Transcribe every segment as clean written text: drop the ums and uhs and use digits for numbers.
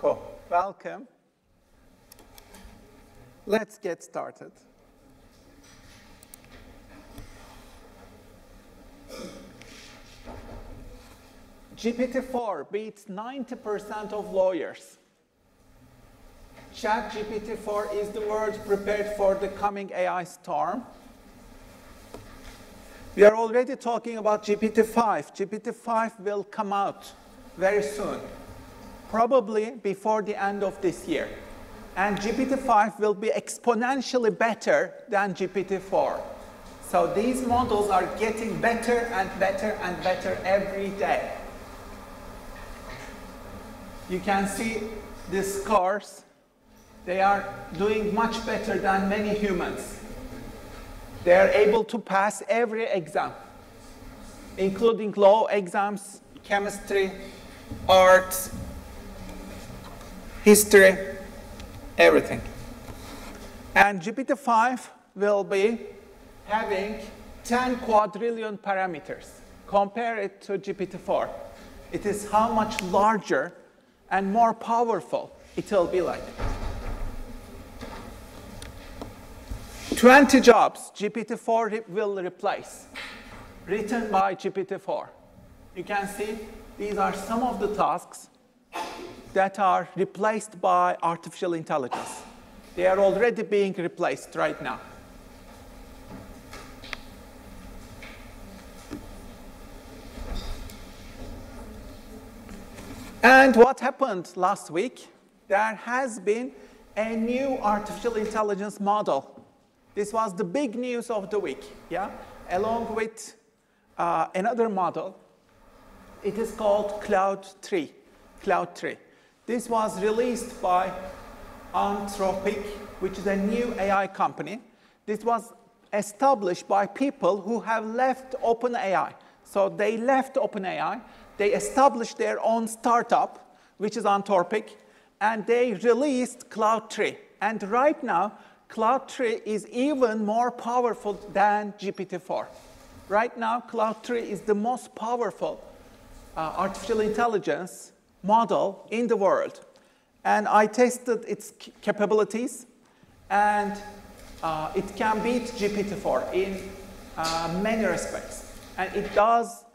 Cool. Welcome. Let's get started. GPT-4 beats 90% of lawyers. ChatGPT-4 is the world prepared for the coming AI storm. We are already talking about GPT-5. GPT-5 will come out very soon, probably before the end of this year. And GPT-5 will be exponentially better than GPT-4. So these models are getting better and better and better every day. You can see the scores. They are doing much better than many humans. They are able to pass every exam, including law exams, chemistry, art, history, everything. And GPT-5 will be having 10 quadrillion parameters. Compare it to GPT-4. It is how much larger and more powerful it will be like. 20 jobs GPT-4 will replace, written by GPT-4. You can see these are some of the tasks that are replaced by artificial intelligence. They are already being replaced right now. And what happened last week? There has been a new artificial intelligence model. This was the big news of the week, yeah? Along with another model. It is called Cloud 3. Cloud 3. This was released by Anthropic, which is a new AI company. This was established by people who have left OpenAI. So they left OpenAI. They established their own startup, which is Anthropic, and they released Cloud 3. And right now, Cloud 3 is even more powerful than GPT-4. Right now, Cloud 3 is the most powerful artificial intelligence model in the world. And I tested its capabilities, and it can beat GPT-4 in many respects. And it does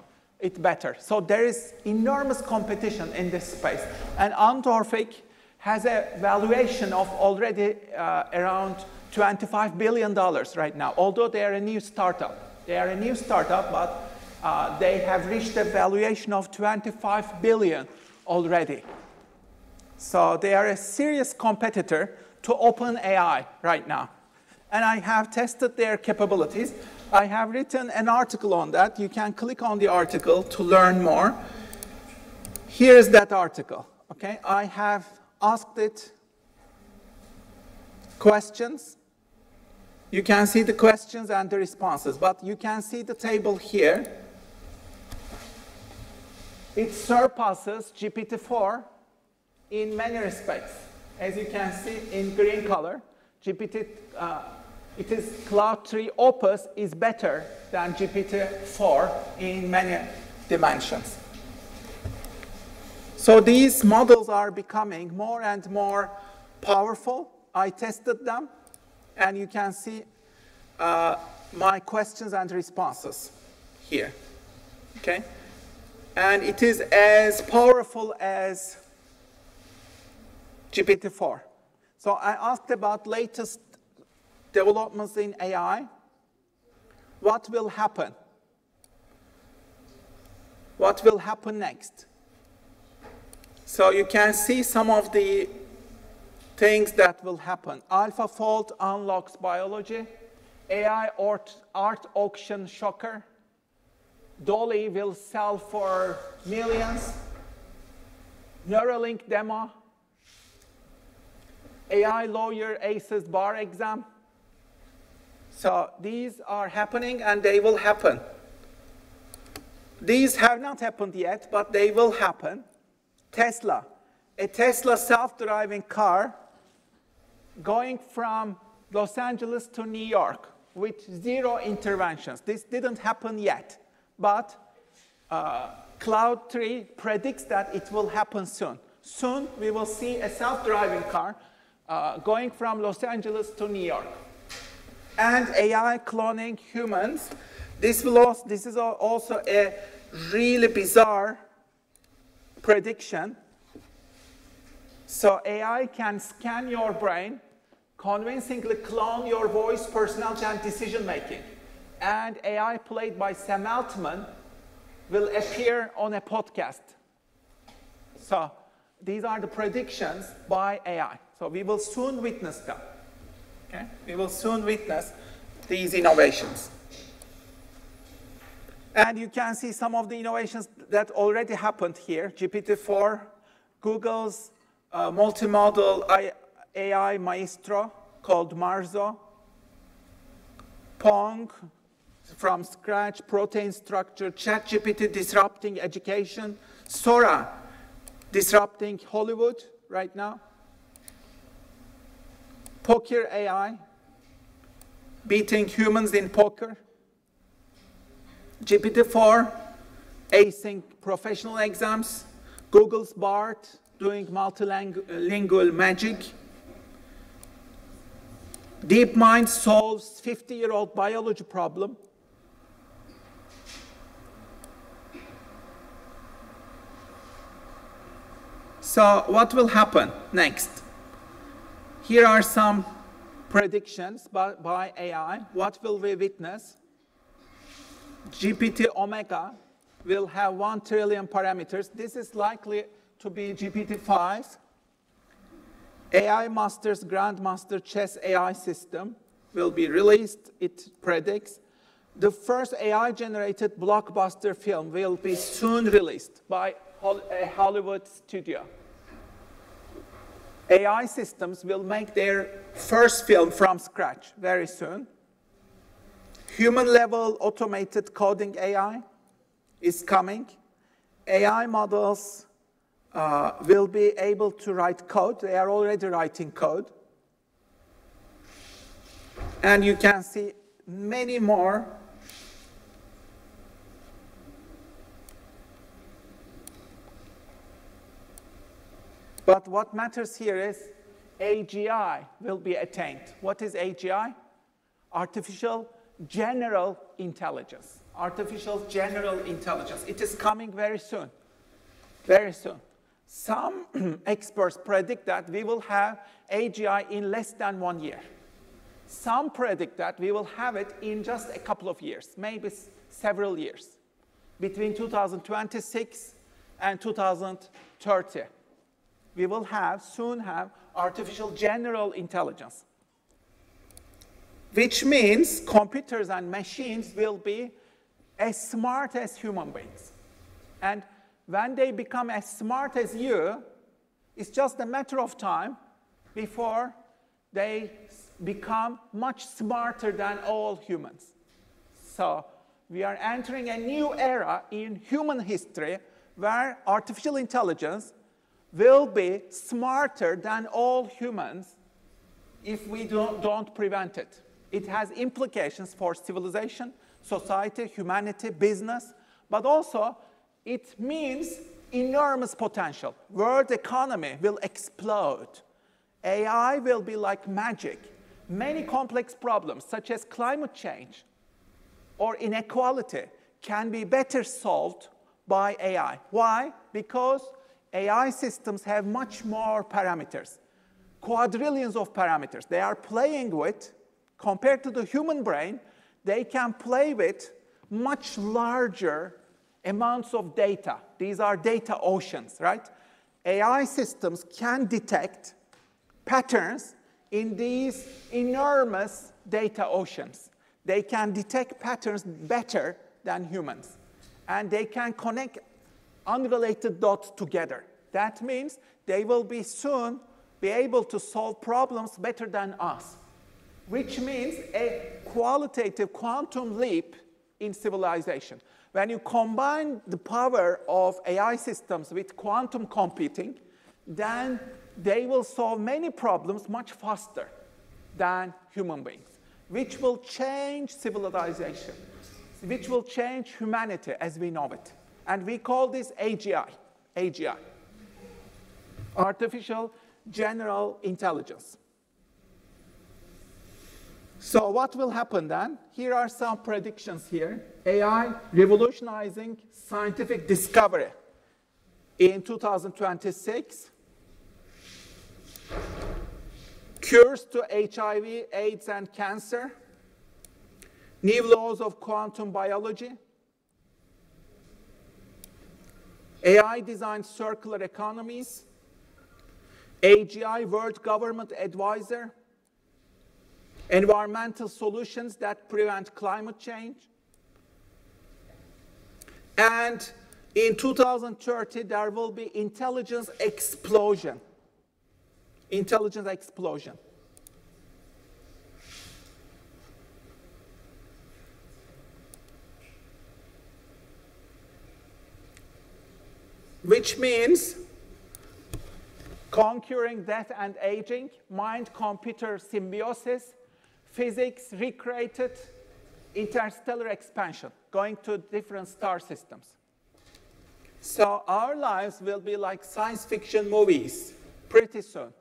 it better. So there is enormous competition in this space. And Anthropic has a valuation of already around $25 billion right now, although they are a new startup. They are a new startup, but they have reached a valuation of $25 billion already. So they are a serious competitor to OpenAI right now. And I have tested their capabilities. I have written an article on that. You can click on the article to learn more. Here's that article. Okay, I have asked it questions. You can see the questions and the responses, but you can see the table here. It surpasses GPT-4 in many respects. As you can see in green color, it is Cloud 3 Opus is better than GPT-4 in many dimensions. So these models are becoming more and more powerful. I tested them, and you can see my questions and responses here. Okay? And it is as powerful as GPT-4. So I asked about latest developments in AI. What will happen? What will happen next? So you can see some of the things that will happen. AlphaFold unlocks biology. AI art auction shocker. Dolly will sell for millions. Neuralink demo. AI lawyer aces bar exam. So these are happening, and they will happen. These have not happened yet, but they will happen. Tesla, a Tesla self-driving car going from Los Angeles to New York with 0 interventions. This didn't happen yet, but Cloud 3 predicts that it will happen soon. Soon, we will see a self-driving car going from Los Angeles to New York. And AI cloning humans. This is also a really bizarre prediction. So AI can scan your brain, convincingly clone your voice, personality, and decision-making. And AI played by Sam Altman will appear on a podcast. So these are the predictions by AI. So we will soon witness them. Okay? We will soon witness these innovations. And you can see some of the innovations that already happened here. GPT-4, Google's multimodal AI maestro called Marzo, Pong from scratch, protein structure, ChatGPT disrupting education, Sora disrupting Hollywood right now, Poker AI beating humans in poker, GPT-4 acing professional exams, Google's Bard doing multilingual magic, DeepMind solves 50-year-old biology problem, so what will happen next? Here are some predictions by AI. What will we witness? GPT Omega will have 1 trillion parameters. This is likely to be GPT-5. AI Masters Grandmaster Chess AI system will be released, it predicts. The first AI-generated blockbuster film will be soon released by a Hollywood studio. AI systems will make their first film from scratch very soon. Human-level automated coding AI is coming. AI models will be able to write code. They are already writing code. And you can see many more. But what matters here is AGI will be attained. What is AGI? Artificial General Intelligence. Artificial General Intelligence. It is coming very soon. Very soon. Some experts predict that we will have AGI in less than 1 year. Some predict that we will have it in just a couple of years, maybe several years, between 2026 and 2030. We will soon have artificial general intelligence, which means computers and machines will be as smart as human beings. And when they become as smart as you, it's just a matter of time before they become much smarter than all humans. So we are entering a new era in human history where artificial intelligence will be smarter than all humans if we don't prevent it. It has implications for civilization, society, humanity, business, but also it means enormous potential. World economy will explode. AI will be like magic. Many complex problems, such as climate change or inequality, can be better solved by AI. Why? Because AI systems have much more parameters, quadrillions of parameters. They are playing with, compared to the human brain, they can play with much larger amounts of data. These are data oceans, right? AI systems can detect patterns in these enormous data oceans. They can detect patterns better than humans. And they can connect unrelated dots together. That means they will be soon be able to solve problems better than us, which means a qualitative quantum leap in civilization. When you combine the power of AI systems with quantum computing, then they will solve many problems much faster than human beings, which will change civilization, which will change humanity as we know it. And we call this AGI. AGI. artificial general intelligence. So what will happen then? Here are some predictions here. AI revolutionizing scientific discovery in 2026. Cures to HIV, AIDS, and cancer. New laws of quantum biology. AI-designed circular economies. AGI, World Government Advisor. Environmental solutions that prevent climate change. And in 2030, there will be intelligence explosion. Intelligence explosion. Which means conquering death and aging, mind-computer symbiosis, physics recreated, interstellar expansion, going to different star systems. So our lives will be like science fiction movies pretty soon,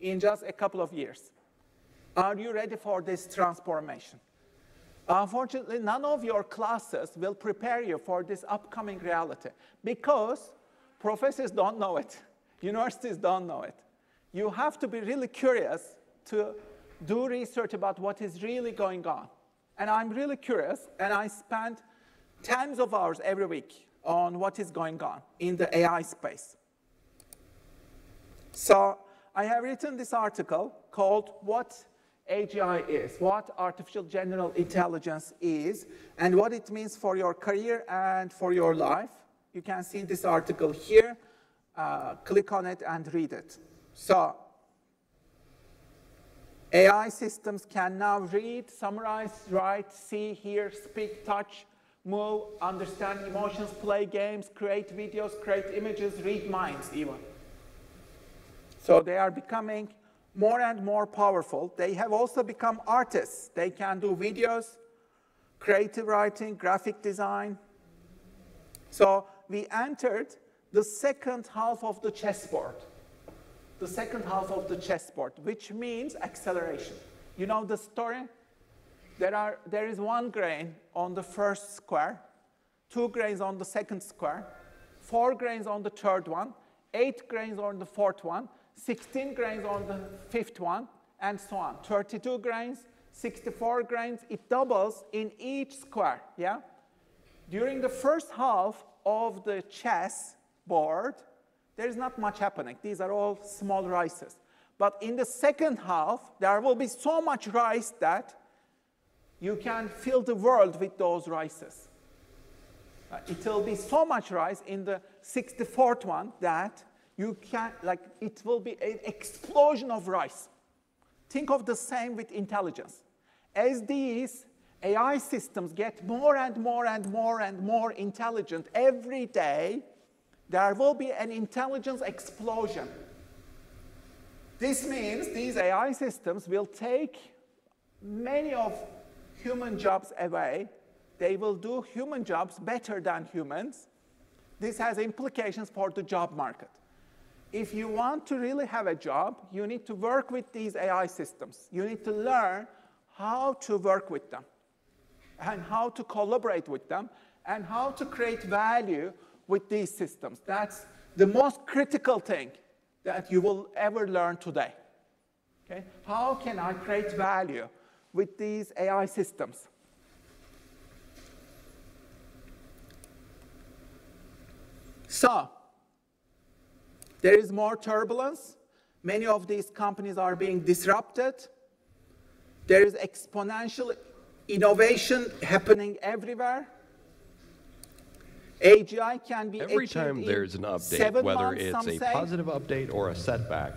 in just a couple of years. Are you ready for this transformation? Unfortunately, none of your classes will prepare you for this upcoming reality because professors don't know it. Universities don't know it. You have to be really curious to do research about what is really going on. And I'm really curious, and I spend tens of hours every week on what is going on in the AI space. So I have written this article called What AGI is, what artificial general intelligence is, and what it means for your career and for your life. You can see this article here. Click on it and read it. So AI systems can now read, summarize, write, see, hear, speak, touch, move, understand emotions, play games, create videos, create images, read minds even. So they are becoming more and more powerful. They have also become artists. They can do videos, creative writing, graphic design. So we entered the second half of the chessboard. The second half of the chessboard, which means acceleration. You know the story? There is 1 grain on the first square, 2 grains on the second square, 4 grains on the third one, 8 grains on the fourth one, 16 grains on the fifth one, and so on. 32 grains, 64 grains, it doubles in each square, yeah? During the first half of the chess board, there is not much happening. These are all small rices. But in the second half, there will be so much rice that you can fill the world with those rices. It will be so much rice in the 64th one that you can, it will be an explosion of rice. Think of the same with intelligence. As these AI systems get more and more and more and more intelligent every day, there will be an intelligence explosion. This means these AI systems will take many of human jobs away. They will do human jobs better than humans. This has implications for the job market. If you want to really have a job, you need to work with these AI systems. You need to learn how to work with them, and how to collaborate with them, and how to create value with these systems. That's the most critical thing that you will ever learn today. Okay? How can I create value with these AI systems? So, there is more turbulence. Many of these companies are being disrupted. There is exponential innovation happening everywhere. AGI can be Every time there's an update, whether it's a positive update or a setback,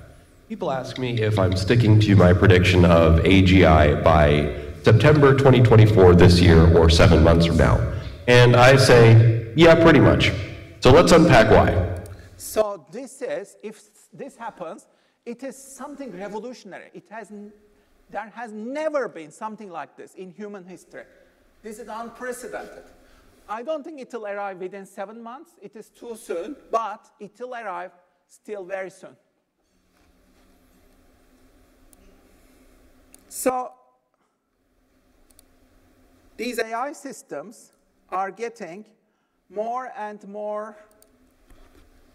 people ask me if I'm sticking to my prediction of AGI by September 2024 this year or 7 months from now. And I say, yeah, pretty much. So let's unpack why. So this is, if this happens, it is something revolutionary. There has never been something like this in human history. This is unprecedented. I don't think it will arrive within 7 months. It is too soon, but it will arrive still very soon. So these AI systems are getting more and more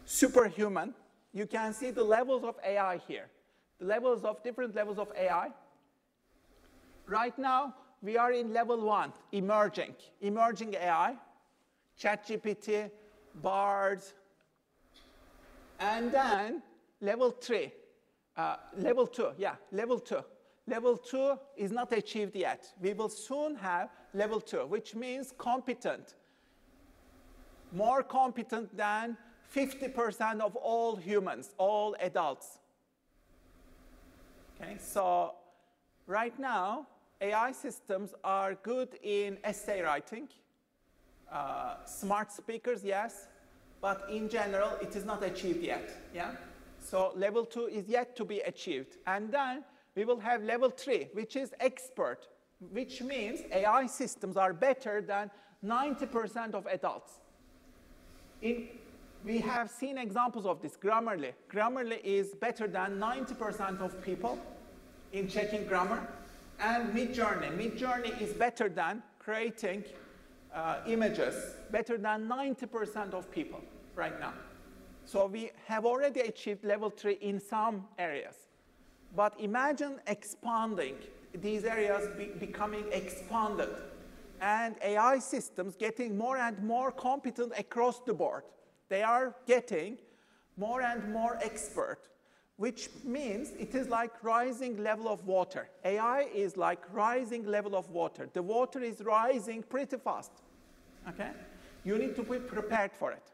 superhuman. You can see the levels of AI here, the levels of different levels of AI. Right now, we are in level 1, emerging AI, ChatGPT, Bard, and then level 3, level 2, yeah, level 2. Level 2 is not achieved yet. We will soon have level 2, which means competent, more competent than 50% of all humans, all adults. Okay, so right now, AI systems are good in essay writing, smart speakers, yes, but in general, it is not achieved yet, yeah? So level 2 is yet to be achieved. And then we will have level 3, which is expert, which means AI systems are better than 90% of adults. We have seen examples of this. Grammarly. Grammarly is better than 90% of people in checking grammar. And Midjourney. Midjourney is better than creating images, better than 90% of people right now. So we have already achieved level 3 in some areas. But imagine expanding, these areas becoming expanded, and AI systems getting more and more competent across the board. They are getting more and more expert, which means it is like rising level of water. AI is like rising level of water. The water is rising pretty fast, okay? You need to be prepared for it.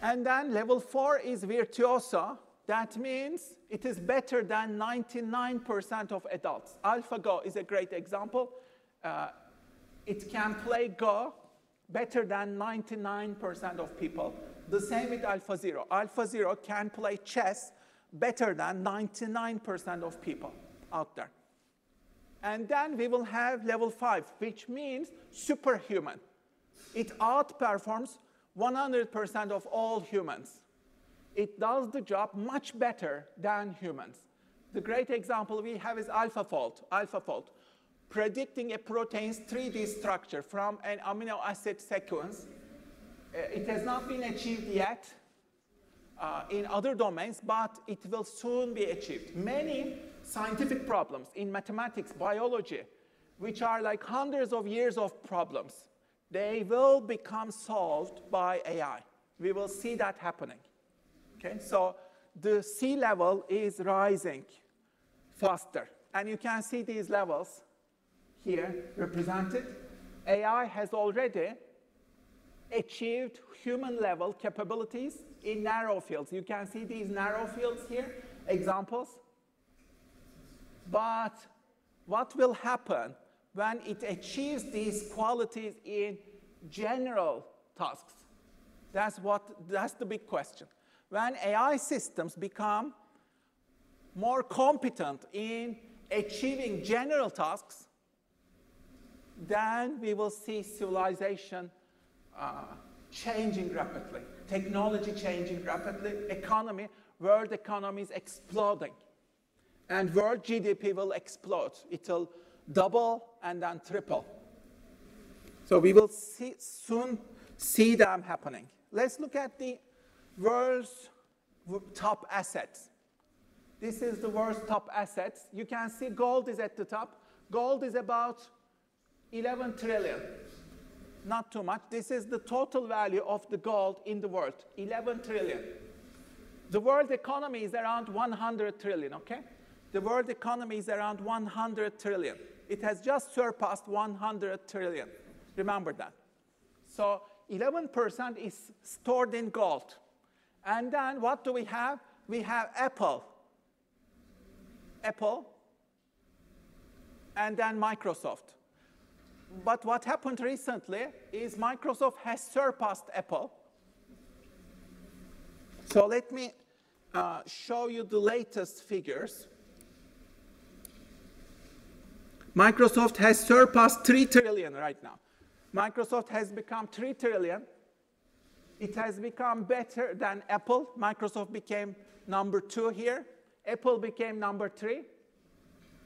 And then level 4 is virtuoso. That means it is better than 99% of adults. AlphaGo is a great example. It can play Go better than 99% of people. The same with AlphaZero. AlphaZero can play chess better than 99% of people out there. And then we will have level 5, which means superhuman. It outperforms 100% of all humans. It does the job much better than humans. The great example we have is AlphaFold. AlphaFold, predicting a protein's 3D structure from an amino acid sequence. It has not been achieved yet in other domains, but it will soon be achieved. Many scientific problems in mathematics, biology, which are like hundreds of years of problems, they will become solved by AI. We will see that happening. Okay, so the sea level is rising faster. And you can see these levels here represented. AI has already achieved human-level capabilities in narrow fields. You can see these narrow fields here, examples. But what will happen when it achieves these qualities in general tasks? That's the big question. When AI systems become more competent in achieving general tasks, then we will see civilization changing rapidly, technology changing rapidly, world economy is exploding, and world GDP will explode. It will double and then triple. So we will soon see them happening. Let's look at the world's top assets. This is the world's top assets. You can see gold is at the top. Gold is about 11 trillion. Not too much. This is the total value of the gold in the world, 11 trillion. The world economy is around 100 trillion, okay? The world economy is around 100 trillion. It has just surpassed 100 trillion. Remember that. So 11% is stored in gold. And then what do we have? We have Apple, and then Microsoft. But what happened recently is Microsoft has surpassed Apple. So let me show you the latest figures. Microsoft has surpassed 3 trillion right now. Microsoft has become 3 trillion. It has become better than Apple. Microsoft became number 2 here. Apple became number 3.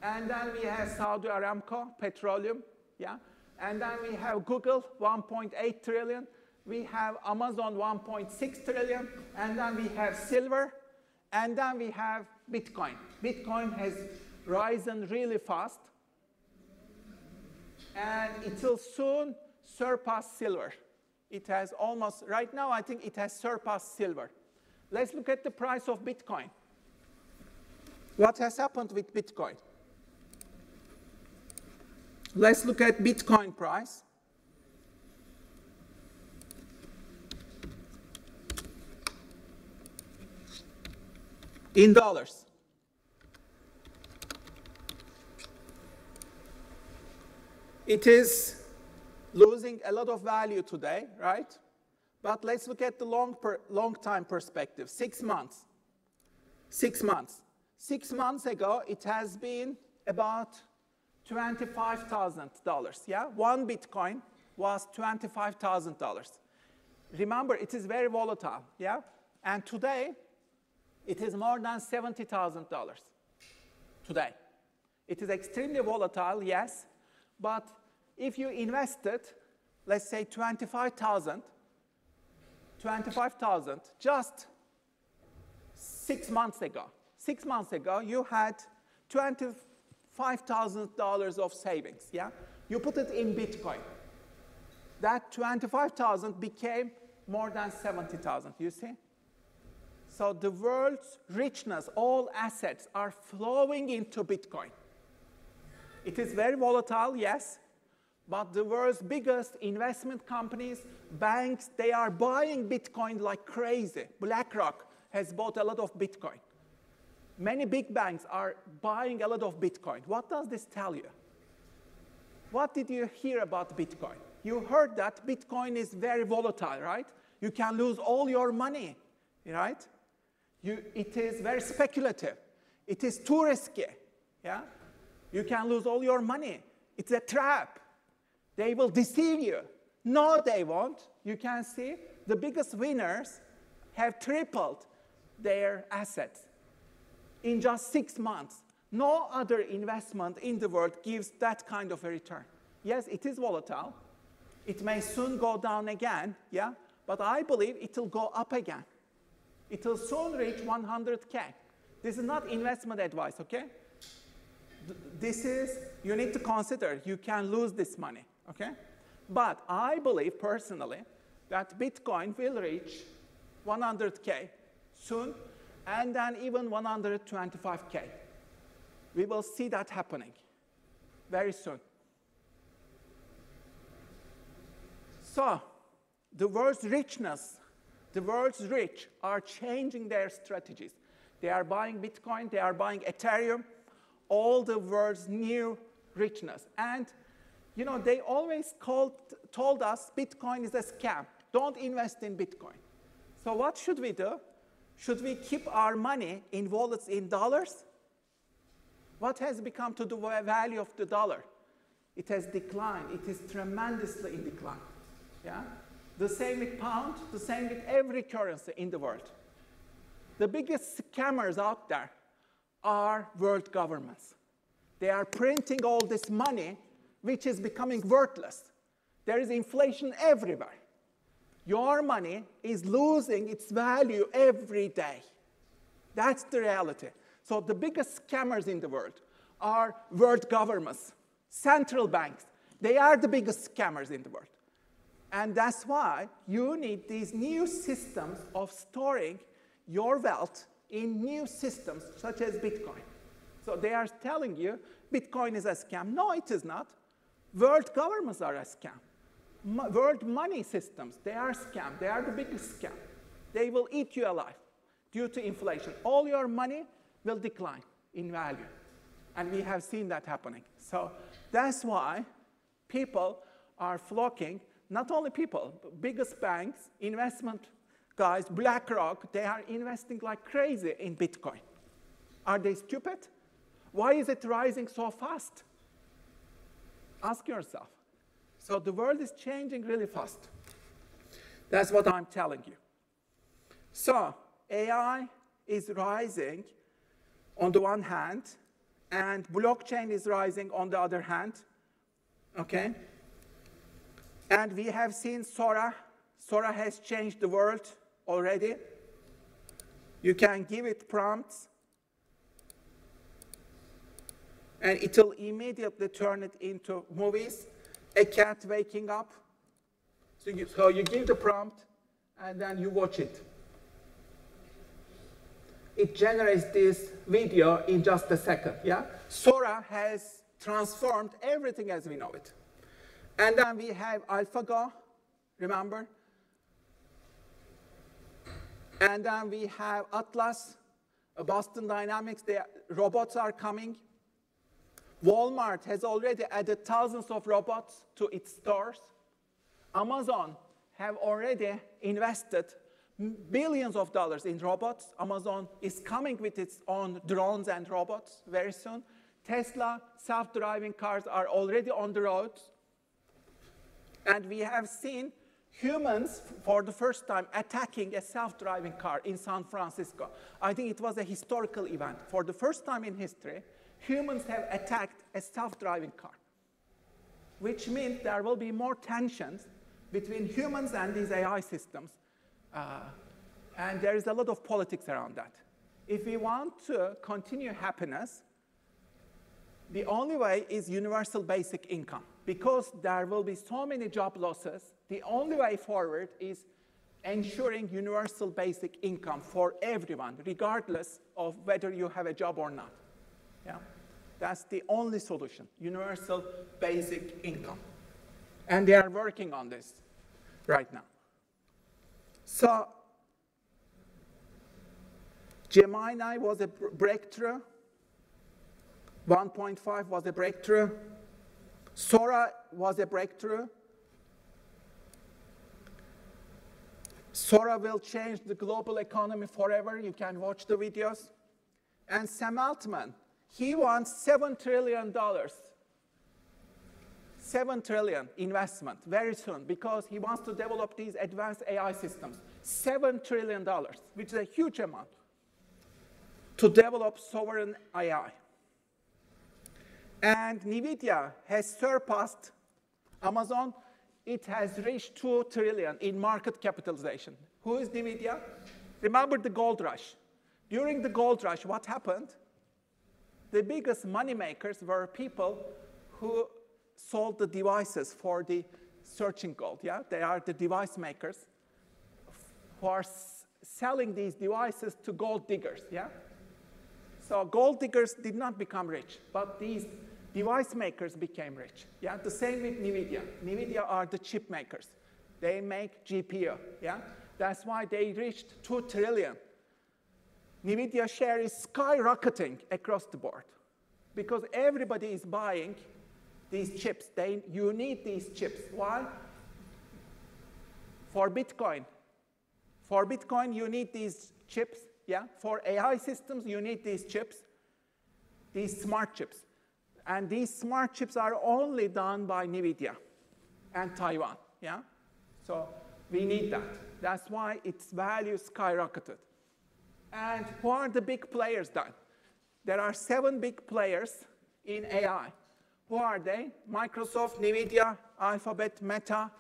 And then we have Saudi Aramco, petroleum, yeah? And then we have Google, 1.8 trillion. We have Amazon, 1.6 trillion. And then we have silver. And then we have Bitcoin. Bitcoin has risen really fast. And it will soon surpass silver. It has almost, right now, I think it has surpassed silver. Let's look at the price of Bitcoin. What has happened with Bitcoin? Let's look at Bitcoin price. In dollars. It is losing a lot of value today, right? But let's look at the long time perspective, 6 months. 6 months. 6 months ago, it has been about $25,000, yeah? One Bitcoin was $25,000. Remember, it is very volatile, yeah? And today, it is more than $70,000 today. It is extremely volatile, yes, but if you invested, let's say 25,000, just 6 months ago. 6 months ago, you had $25,000 of savings, yeah? You put it in Bitcoin. That 25,000 became more than 70,000, you see? So the world's richness, all assets are flowing into Bitcoin. It is very volatile, yes, but the world's biggest investment companies, banks, they are buying Bitcoin like crazy. BlackRock has bought a lot of Bitcoin. Many big banks are buying a lot of Bitcoin. What does this tell you? What did you hear about Bitcoin? You heard that Bitcoin is very volatile, right? You can lose all your money, right? It is very speculative. It is too risky, yeah? You can lose all your money. It's a trap. They will deceive you. No, they won't. You can see the biggest winners have tripled their assets in just 6 months. No other investment in the world gives that kind of a return. Yes, it is volatile. It may soon go down again, yeah? But I believe it will go up again. It will soon reach 100K. This is not investment advice, okay? This is, you need to consider, you can lose this money, okay? But I believe personally that Bitcoin will reach 100K soon, and then even 125K. We will see that happening very soon. So, the world's richness, the world's rich are changing their strategies. They are buying Bitcoin, they are buying Ethereum, all the world's new richness. And, you know, they always told us Bitcoin is a scam. Don't invest in Bitcoin. So what should we do? Should we keep our money in wallets in dollars? What has become to the value of the dollar? It has declined. It is tremendously in decline. Yeah? The same with pound, the same with every currency in the world. The biggest scammers out there are world governments. They are printing all this money, which is becoming worthless. There is inflation everywhere. Your money is losing its value every day. That's the reality. So the biggest scammers in the world are world governments, central banks. They are the biggest scammers in the world. And that's why you need these new systems of storing your wealth in new systems, such as Bitcoin. So they are telling you Bitcoin is a scam. No, it is not. World governments are a scam. World money systems, they are scam. They are the biggest scam. They will eat you alive due to inflation. All your money will decline in value. And we have seen that happening. So that's why people are flocking, not only people, but biggest banks, investment guys, BlackRock, they are investing like crazy in Bitcoin. Are they stupid? Why is it rising so fast? Ask yourself. So the world is changing really fast. That's what I'm telling you. So AI is rising on the one hand, And blockchain is rising on the other hand, okay? And we have seen Sora. Sora has changed the world already. You can give it prompts, and it will immediately turn it into movies. A cat waking up. So you give the prompt, and then you watch it. It generates this video in just a second, yeah? Sora has transformed everything as we know it. And then we have AlphaGo, remember? And then we have Atlas, Boston Dynamics, robots are coming. Walmart has already added thousands of robots to its stores. Amazon have already invested billions of dollars in robots. Amazon is coming with its own drones and robots very soon. Tesla self-driving cars are already on the roads. And we have seen humans, for the first time, attacking a self-driving car in San Francisco. I think it was a historical event. For the first time in history, humans have attacked a self-driving car, which means there will be more tensions between humans and these AI systems. And there is a lot of politics around that. If we want to continue happiness, the only way is universal basic income. Because there will be so many job losses, the only way forward is ensuring universal basic income for everyone, regardless of whether you have a job or not. Yeah? That's the only solution, universal basic income. And they are working on this right now. So Gemini was a breakthrough. 1.5 was a breakthrough. Sora was a breakthrough. Sora will change the global economy forever. You can watch the videos. And Sam Altman, he wants $7 trillion. $7 trillion investment very soon because he wants to develop these advanced AI systems. $7 trillion, which is a huge amount, to develop sovereign AI. And NVIDIA has surpassed Amazon. It has reached $2 trillion in market capitalization. Who is NVIDIA? Remember the gold rush. During the gold rush, what happened? The biggest money makers were people who sold the devices for the searching gold. Yeah? They are the device makers who are selling these devices to gold diggers. Yeah? So gold diggers did not become rich, but these device makers became rich. Yeah? The same with NVIDIA. NVIDIA are the chip makers. They make GPU. Yeah? That's why they reached $2 trillion. NVIDIA share is skyrocketing across the board because everybody is buying these chips. You need these chips. Why? For Bitcoin. For Bitcoin, you need these chips. Yeah? For AI systems, you need these chips, these smart chips. And these smart chips are only done by NVIDIA and Taiwan. Yeah? So we need that. That's why its value skyrocketed. And who are the big players then? There are 7 big players in AI. Who are they? Microsoft, NVIDIA, Alphabet, Meta,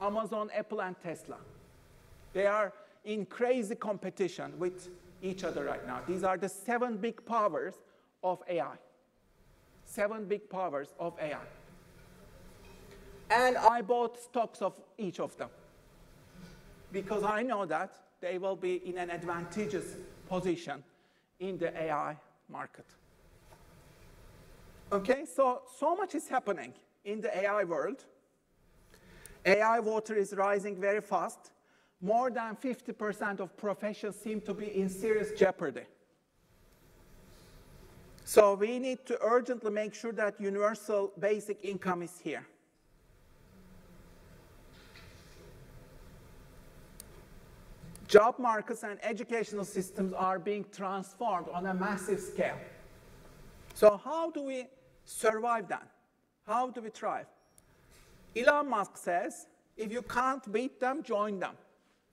Amazon, Apple, and Tesla. They are in crazy competition with each other right now. These are the 7 big powers of AI. 7 big powers of AI. And I bought stocks of each of them because I know that they will be in an advantageous position in the AI market. Okay, so much is happening in the AI world. AI water is rising very fast. More than 50% of professions seem to be in serious jeopardy. So we need to urgently make sure that universal basic income is here. Job markets and educational systems are being transformed on a massive scale. So how do we survive that? How do we thrive? Elon Musk says, if you can't beat them, join them.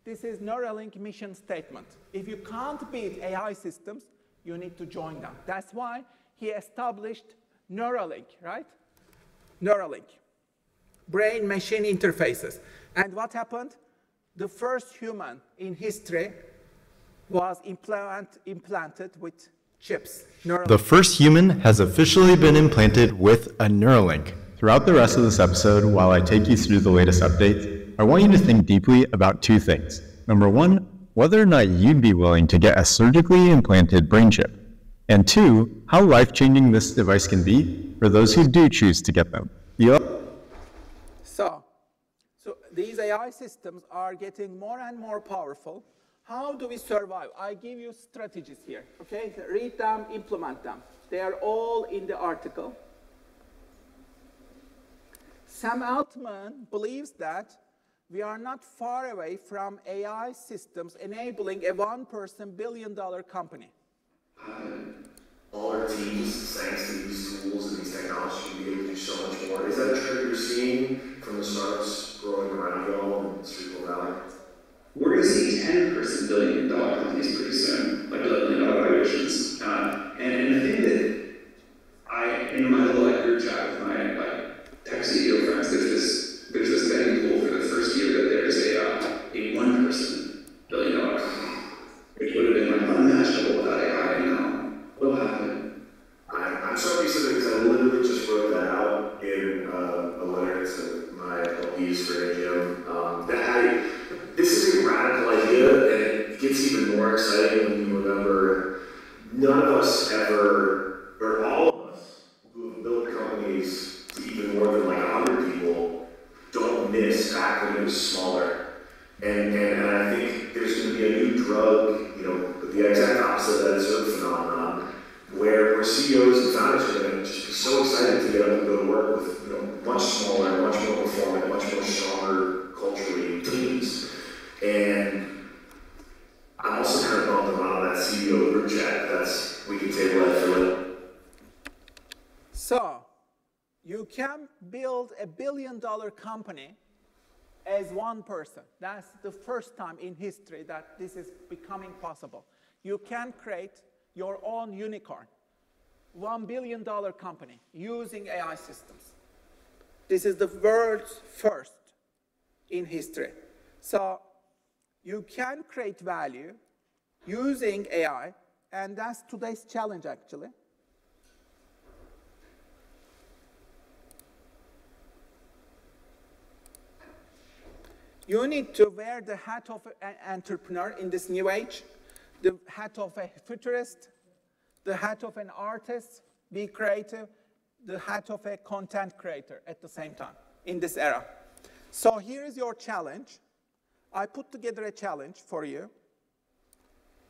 This is Neuralink mission statement. If you can't beat AI systems, you need to join them. That's why he established Neuralink, right? Neuralink, brain-machine interfaces. And what happened? The first human in history was implanted with chips. Neuralink. The first human has officially been implanted with a Neuralink. Throughout the rest of this episode, while I take you through the latest updates, I want you to think deeply about two things. Number one, whether or not you'd be willing to get a surgically implanted brain chip. And two, how life-changing this device can be for those who do choose to get them. So these AI systems are getting more and more powerful. How do we survive? I give you strategies here, okay? Read them, implement them. They are all in the article. Sam Altman believes that we are not far away from AI systems enabling a one-person billion-dollar company. All our teams, thanks to these tools and these technologies, can be able to do so much more. Is that a trend you're seeing from the startups growing around y'all in Silicon Valley? We're going to see 10-person billion-dollar companies pretty soon, like billion-dollar valuations. And the thing that in my little group chat with my tech CEO friends, there's this betting pool for the first year that there's a one-person billion-dollar company, which would have been unimaginable without AI. What'll happen? I'm so excited because I literally just wrote that out in a letter to my LPs for AGM. This is a radical idea, and it gets even more exciting when you remember none of us ever, or all of us who have built companies to even more than like 100 people, don't miss back when it was smaller. And I think there's going to be a new drug, the exact opposite of that sort of phenomenon, where CEOs and founders are going to just be so excited to get up and go to work with much smaller, much more performant, much more stronger culturally teams. And I'm also kind of bummed around that CEO group chat. We can table that for later. So, you can build a billion-dollar company as one person. That's the first time in history that this is becoming possible. You can create your own unicorn, $1 billion company using AI systems. This is the world's first in history. So you can create value using AI, and that's today's challenge, actually. You need to wear the hat of an entrepreneur in this new age, the hat of a futurist, the hat of an artist, be creative, the hat of a content creator at the same time in this era. So here is your challenge. I put together a challenge for you.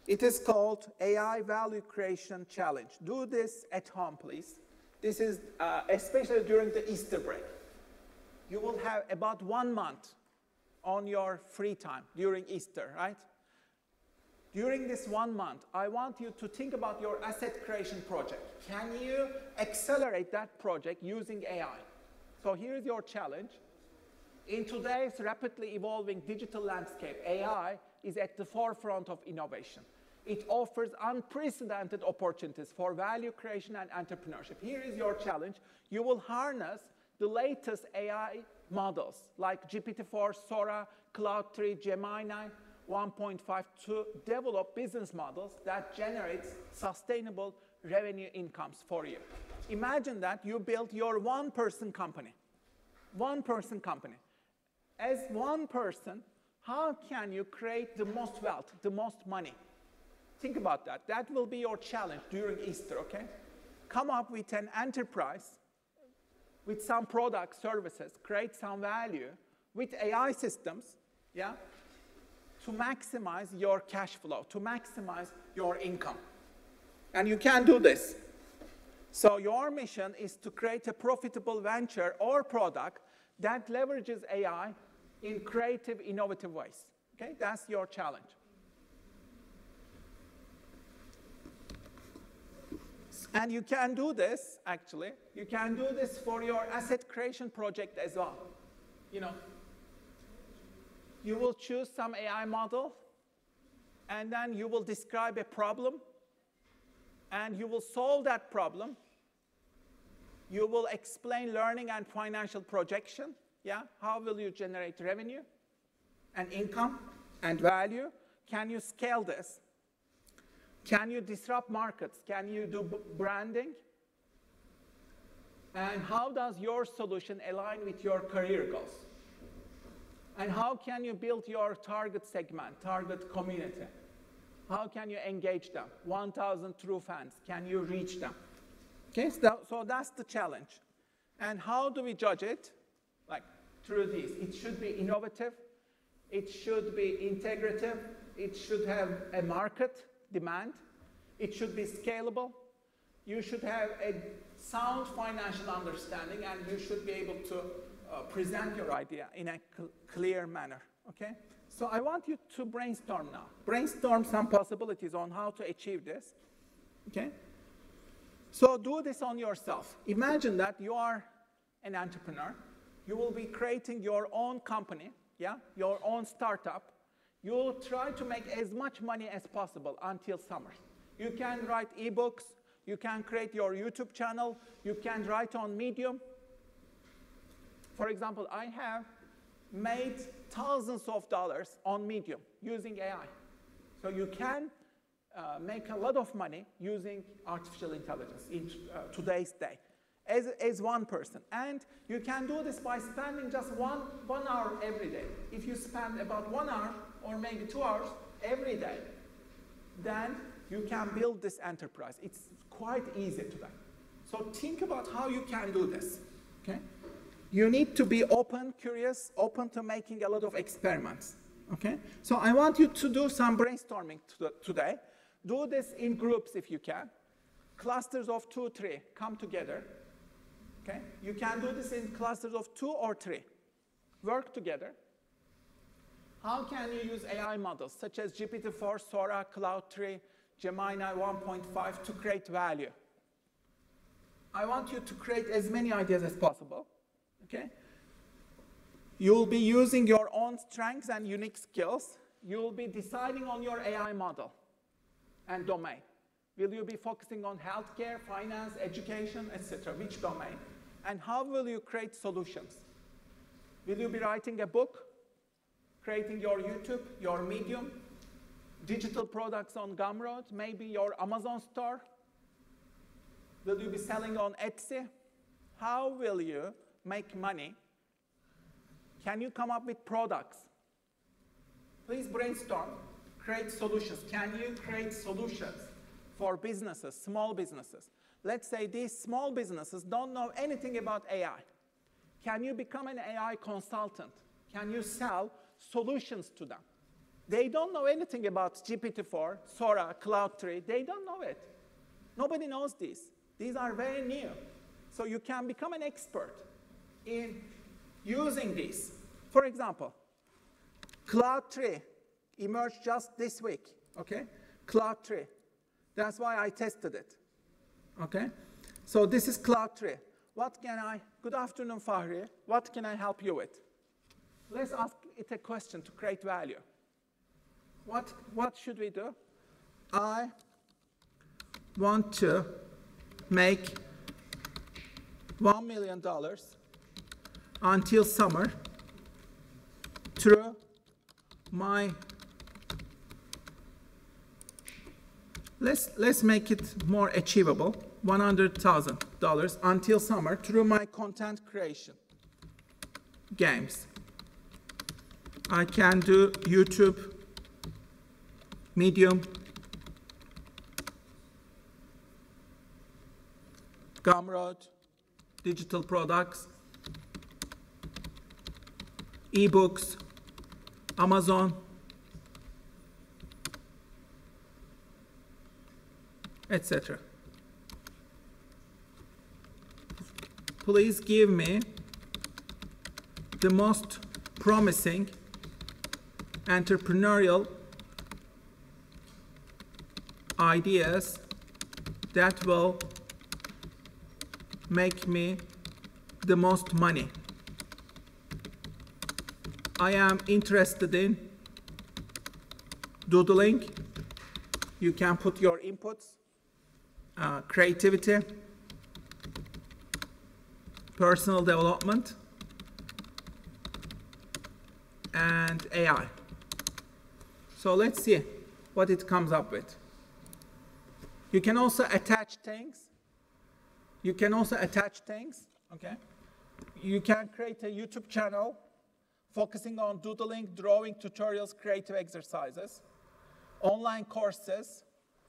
It is called AI Value Creation Challenge. Do this at home, please. This is especially during the Easter break. You will have about 1 month on your free time during Easter, right? During this 1 month, I want you to think about your asset creation project. Can you accelerate that project using AI? So here's your challenge. In today's rapidly evolving digital landscape, AI is at the forefront of innovation. It offers unprecedented opportunities for value creation and entrepreneurship. Here is your challenge. You will harness the latest AI models like GPT-4, Sora, Cloud 3, Gemini 1.5 to develop business models that generate sustainable revenue incomes for you. Imagine that you built your one-person company. One-person company. As one person, how can you create the most wealth, the most money? Think about that. That will be your challenge during Easter, okay? Come up with an enterprise with some products, services, create some value with AI systems, yeah, to maximize your cash flow, to maximize your income. And you can do this. So your mission is to create a profitable venture or product that leverages AI in creative, innovative ways. Okay, that's your challenge. And you can do this, actually. You can do this for your asset creation project as well. You will choose some AI model, and then you will describe a problem, and you will solve that problem. You will explain learning and financial projection. Yeah? How will you generate revenue and income and value? Can you scale this? Can you disrupt markets? Can you do branding? And how does your solution align with your career goals? And how can you build your target segment, target community? How can you engage them? 1,000 true fans, can you reach them? Okay, so that's the challenge. And how do we judge it? Like through these. It should be innovative. It should be integrative. It should have a market demand. It should be scalable. You should have a sound financial understanding, and you should be able to present your idea in a clear manner, okay? So I want you to brainstorm now. Brainstorm some possibilities on how to achieve this, okay? So do this on yourself. Imagine that you are an entrepreneur. You will be creating your own company, yeah? Your own startup. You will try to make as much money as possible until summer. You can write ebooks. You can create your YouTube channel. You can write on Medium. For example, I have made thousands of dollars on Medium using AI. So you can make a lot of money using artificial intelligence in today's day as one person. And you can do this by spending just one hour every day. If you spend about 1 hour or maybe 2 hours every day, then you can build this enterprise. It's quite easy today. So think about how you can do this, okay? You need to be open, curious, open to making a lot of experiments, okay? So I want you to do some brainstorming today. Do this in groups if you can. Clusters of 2, 3, come together, okay? You can do this in clusters of 2 or 3. Work together. How can you use AI models such as GPT-4, Sora, Cloud 3, Gemini 1.5 to create value? I want you to create as many ideas as possible, okay? You'll be using your own strengths and unique skills. You'll be deciding on your AI model and domain. Will you be focusing on healthcare, finance, education, etc.? Which domain? And how will you create solutions? Will you be writing a book, creating your YouTube, your Medium, digital products on Gumroad, maybe your Amazon store? Will you be selling on Etsy? How will you make money? Can you come up with products? Please brainstorm, create solutions. Can you create solutions for businesses, small businesses? Let's say these small businesses don't know anything about AI. Can you become an AI consultant? Can you sell solutions to them? They don't know anything about GPT-4, Sora, Cloud 3. They don't know it. Nobody knows these. These are very new. So you can become an expert in using these. For example, Cloud 3 emerged just this week, okay? Cloud 3. That's why I tested it, okay? So this is Cloud 3. Good afternoon, Fahri. What can I help you with? Let's ask it a question to create value. What should we do? I want to make $1 million until summer through my, let's make it more achievable, $100,000 until summer through my content creation, games. I can do YouTube, Medium, Gumroad, digital products, ebooks, Amazon, etc. Please give me the most promising entrepreneurial ideas that will make me the most money. I am interested in doodling. You can put your inputs. creativity, personal development, and AI. So let's see what it comes up with. You can also attach things. Okay? You can create a YouTube channel focusing on doodling, drawing, tutorials, creative exercises. Online courses,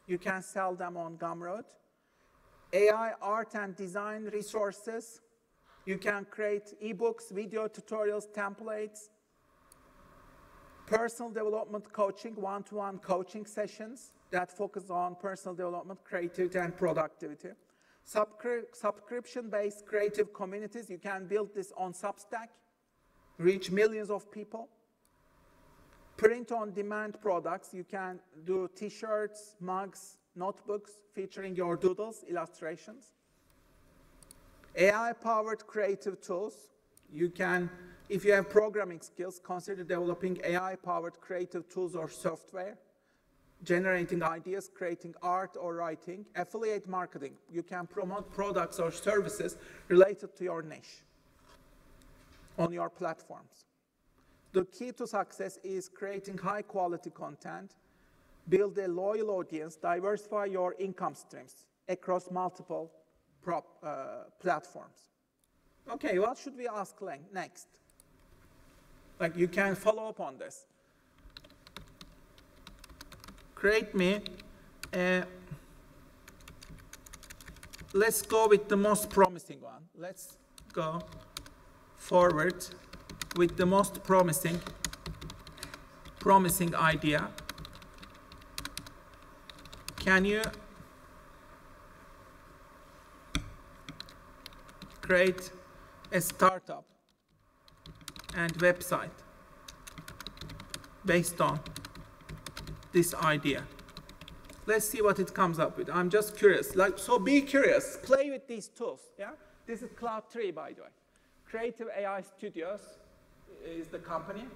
you can sell them on Gumroad. AI, art, and design resources. You can create ebooks, video tutorials, templates. Personal development coaching, one-to-one coaching sessions that focus on personal development, creativity, and productivity. Subscription-based creative communities, you can build this on Substack, reach millions of people. Print-on-demand products, you can do t-shirts, mugs, notebooks featuring your doodles, illustrations. AI-powered creative tools, you can, if you have programming skills, consider developing AI-powered creative tools or software, generating ideas, creating art or writing. Affiliate marketing, you can promote products or services related to your niche on your platforms. The key to success is creating high-quality content, build a loyal audience, diversify your income streams across multiple platforms. Okay, what should we ask next? Like, you can follow up on this. Create me let's go with the most promising one. Let's go forward with the most promising idea. Can you create a startup and website based on this idea? Let's see what it comes up with. I'm just curious. So be curious. Play with these tools. Yeah. This is Cloud 3, by the way. Creative AI Studios is the company.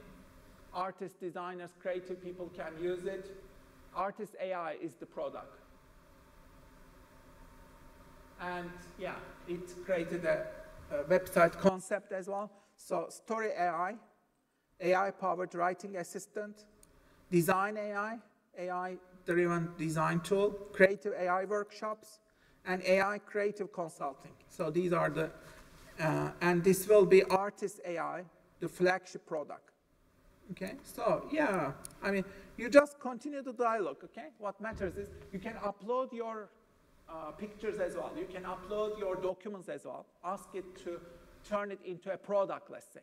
Artists, designers, creative people can use it. Artist AI is the product. And yeah, it created a website concept as well. So Story AI, AI-powered writing assistant, Design AI, AI-driven design tool, creative AI workshops, and AI creative consulting. So these are the, and this will be Artist AI, the flagship product. Okay, so yeah, I mean, you just continue the dialogue, okay? What matters is you can upload your pictures as well. You can upload your documents as well. Ask it to turn it into a product, let's say.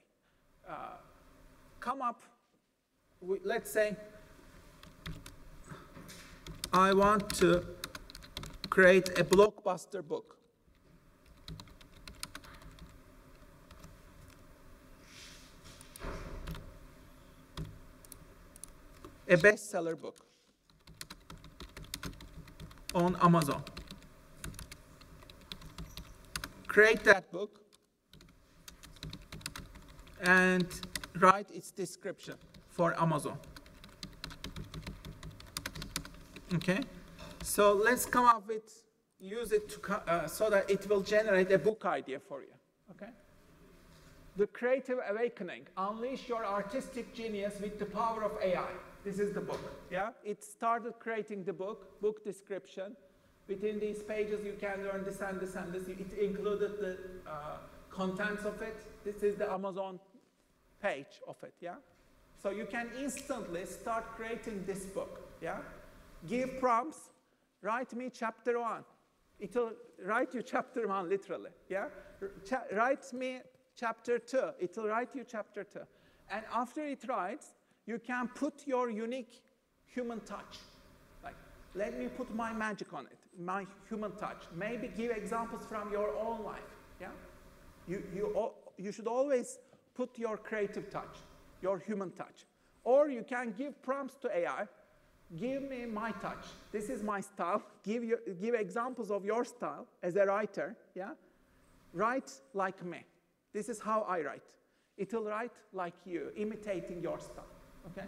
Come up with, let's say, I want to create a blockbuster book. A bestseller book on Amazon. Create that book and write its description for Amazon. Okay, so let's come up with, use it to, so that it will generate a book idea for you. Okay. The Creative Awakening, Unleash Your Artistic Genius with the Power of AI. This is the book, yeah? It started creating the book description. Within these pages, you can learn this and this and this. It included the contents of it. This is the Amazon page of it, yeah? So you can instantly start creating this book, yeah? Give prompts, write me chapter 1. It will write you chapter 1, literally, yeah? Write me chapter 2. It will write you chapter 2. And after it writes, you can put your unique human touch. Like, let me put my magic on it, my human touch. Maybe give examples from your own life, yeah? You should always put your creative touch, your human touch. Or you can give prompts to AI. Give me my touch. This is my style. Give examples of your style as a writer, yeah? Write like me. This is how I write. It will write like you, imitating your style, okay?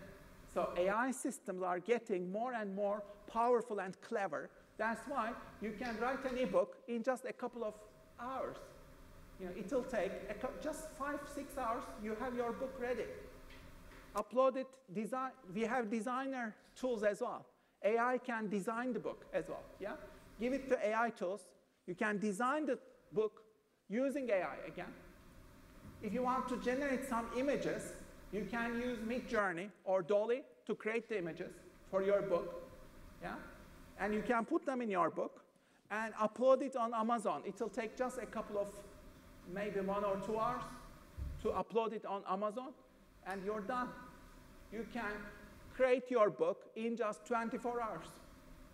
So AI systems are getting more and more powerful and clever That's why you can write an ebook in just a couple of hours. You know, it'll take just 5-6 hours, you have your book ready. Upload it, design. We have designer tools as well. AI can design the book as well, yeah? Give it to AI tools. You can design the book using AI again. If you want to generate some images, you can use Midjourney or Dolly to create the images for your book, yeah? And you can put them in your book and upload it on Amazon. It'll take just a couple of, maybe 1 or 2 hours to upload it on Amazon, and you're done. You can create your book in just 24 hours.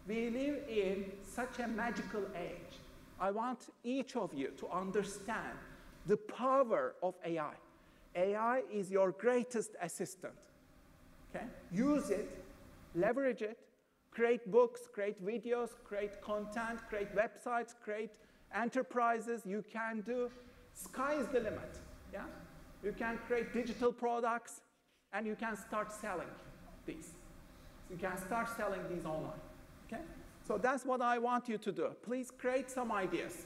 We live in such a magical age. I want each of you to understand the power of AI. AI is your greatest assistant. Okay? Use it, leverage it, create books, create videos, create content, create websites, create enterprises. You can do, sky's the limit. Yeah? You can create digital products, and you can start selling these. You can start selling these online. Okay? So that's what I want you to do. Please create some ideas.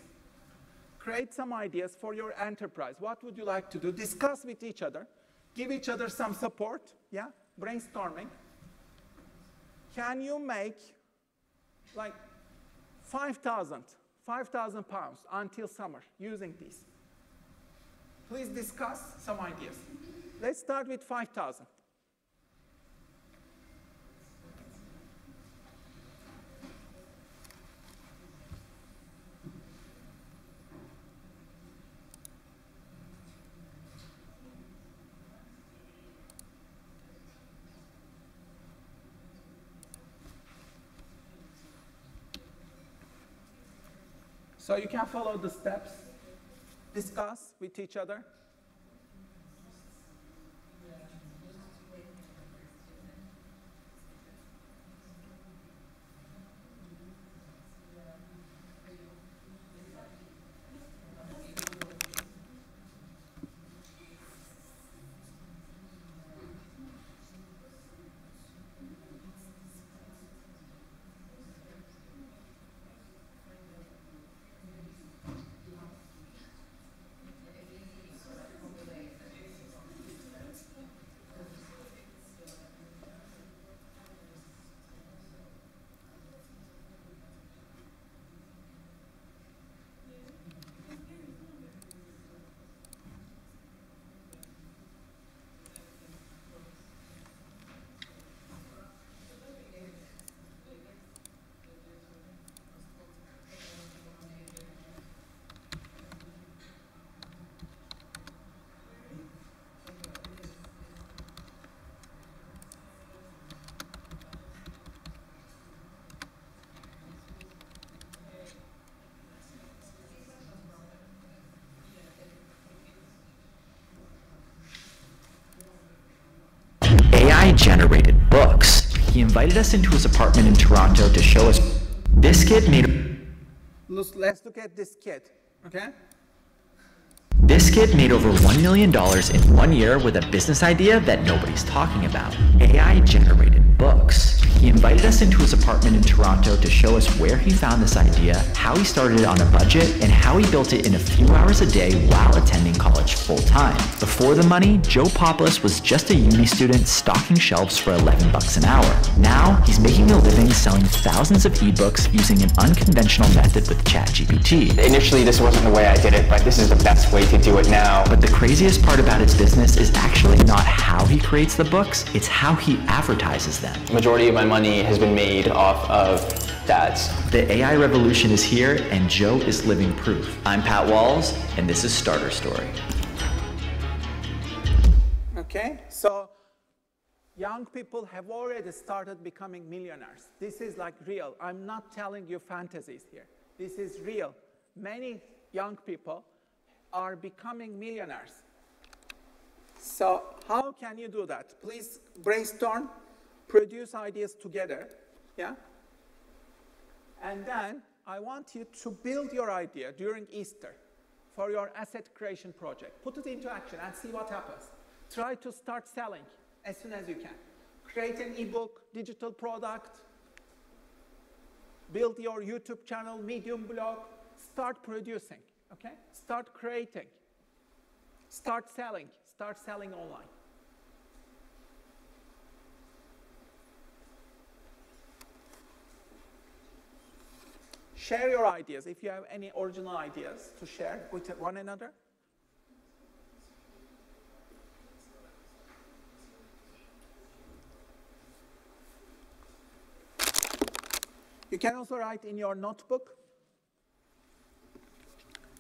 Create some ideas for your enterprise. What would you like to do? Discuss with each other. Give each other some support. Yeah? Brainstorming. Can you make like 5,000 pounds until summer using these? Please discuss some ideas. Let's start with 5,000. So you can follow the steps, discuss with each other. AI-generated books. He invited us into his apartment in Toronto to show us. This kid made. Let's look at this kid, okay? This kid made over $1 million in 1 year with a business idea that nobody's talking about. AI-generated books. He invited us into his apartment in Toronto to show us where he found this idea, how he started it on a budget, and how he built it in a few hours a day while attending college full-time. Before the money, Joe Poplis was just a uni student stocking shelves for $11 an hour. Now, he's making a living selling thousands of ebooks using an unconventional method with ChatGPT. Initially, this wasn't the way I did it, but this is the best way to do it now. But the craziest part about his business is actually not how he creates the books, it's how he advertises them. The majority of my money has been made off of ads. The AI revolution is here, and Joe is living proof. I'm Pat Walls, and this is Starter Story. Okay, so young people have already started becoming millionaires. This is like real. I'm not telling you fantasies here. This is real. Many young people are becoming millionaires. So how can you do that? Please brainstorm, produce ideas together, yeah? And then I want you to build your idea during Easter for your asset creation project. Put it into action and see what happens. Try to start selling as soon as you can. Create an ebook, digital product. build your YouTube channel, Medium blog, start producing, okay? Start creating, start selling online. Share your ideas if you have any original ideas to share with one another. You can also write in your notebook.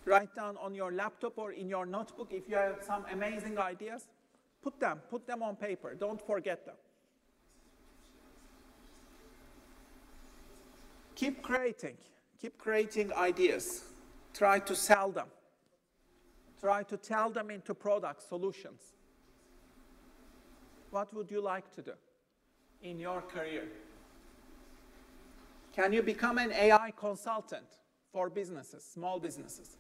Write down on your laptop or in your notebook if you have some amazing ideas. Put them on paper. Don't forget them. Keep creating ideas. Try to sell them. Try to tell them into products, solutions. What would you like to do in your career? Can you become an AI consultant for businesses, small businesses?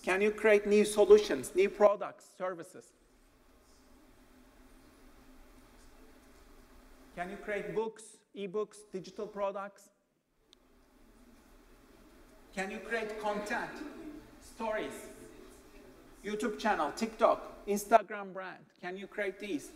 Can you create new solutions, new products, services? Can you create books, e-books, digital products? Can you create content, stories, YouTube channel, TikTok, Instagram brand? Can you create these?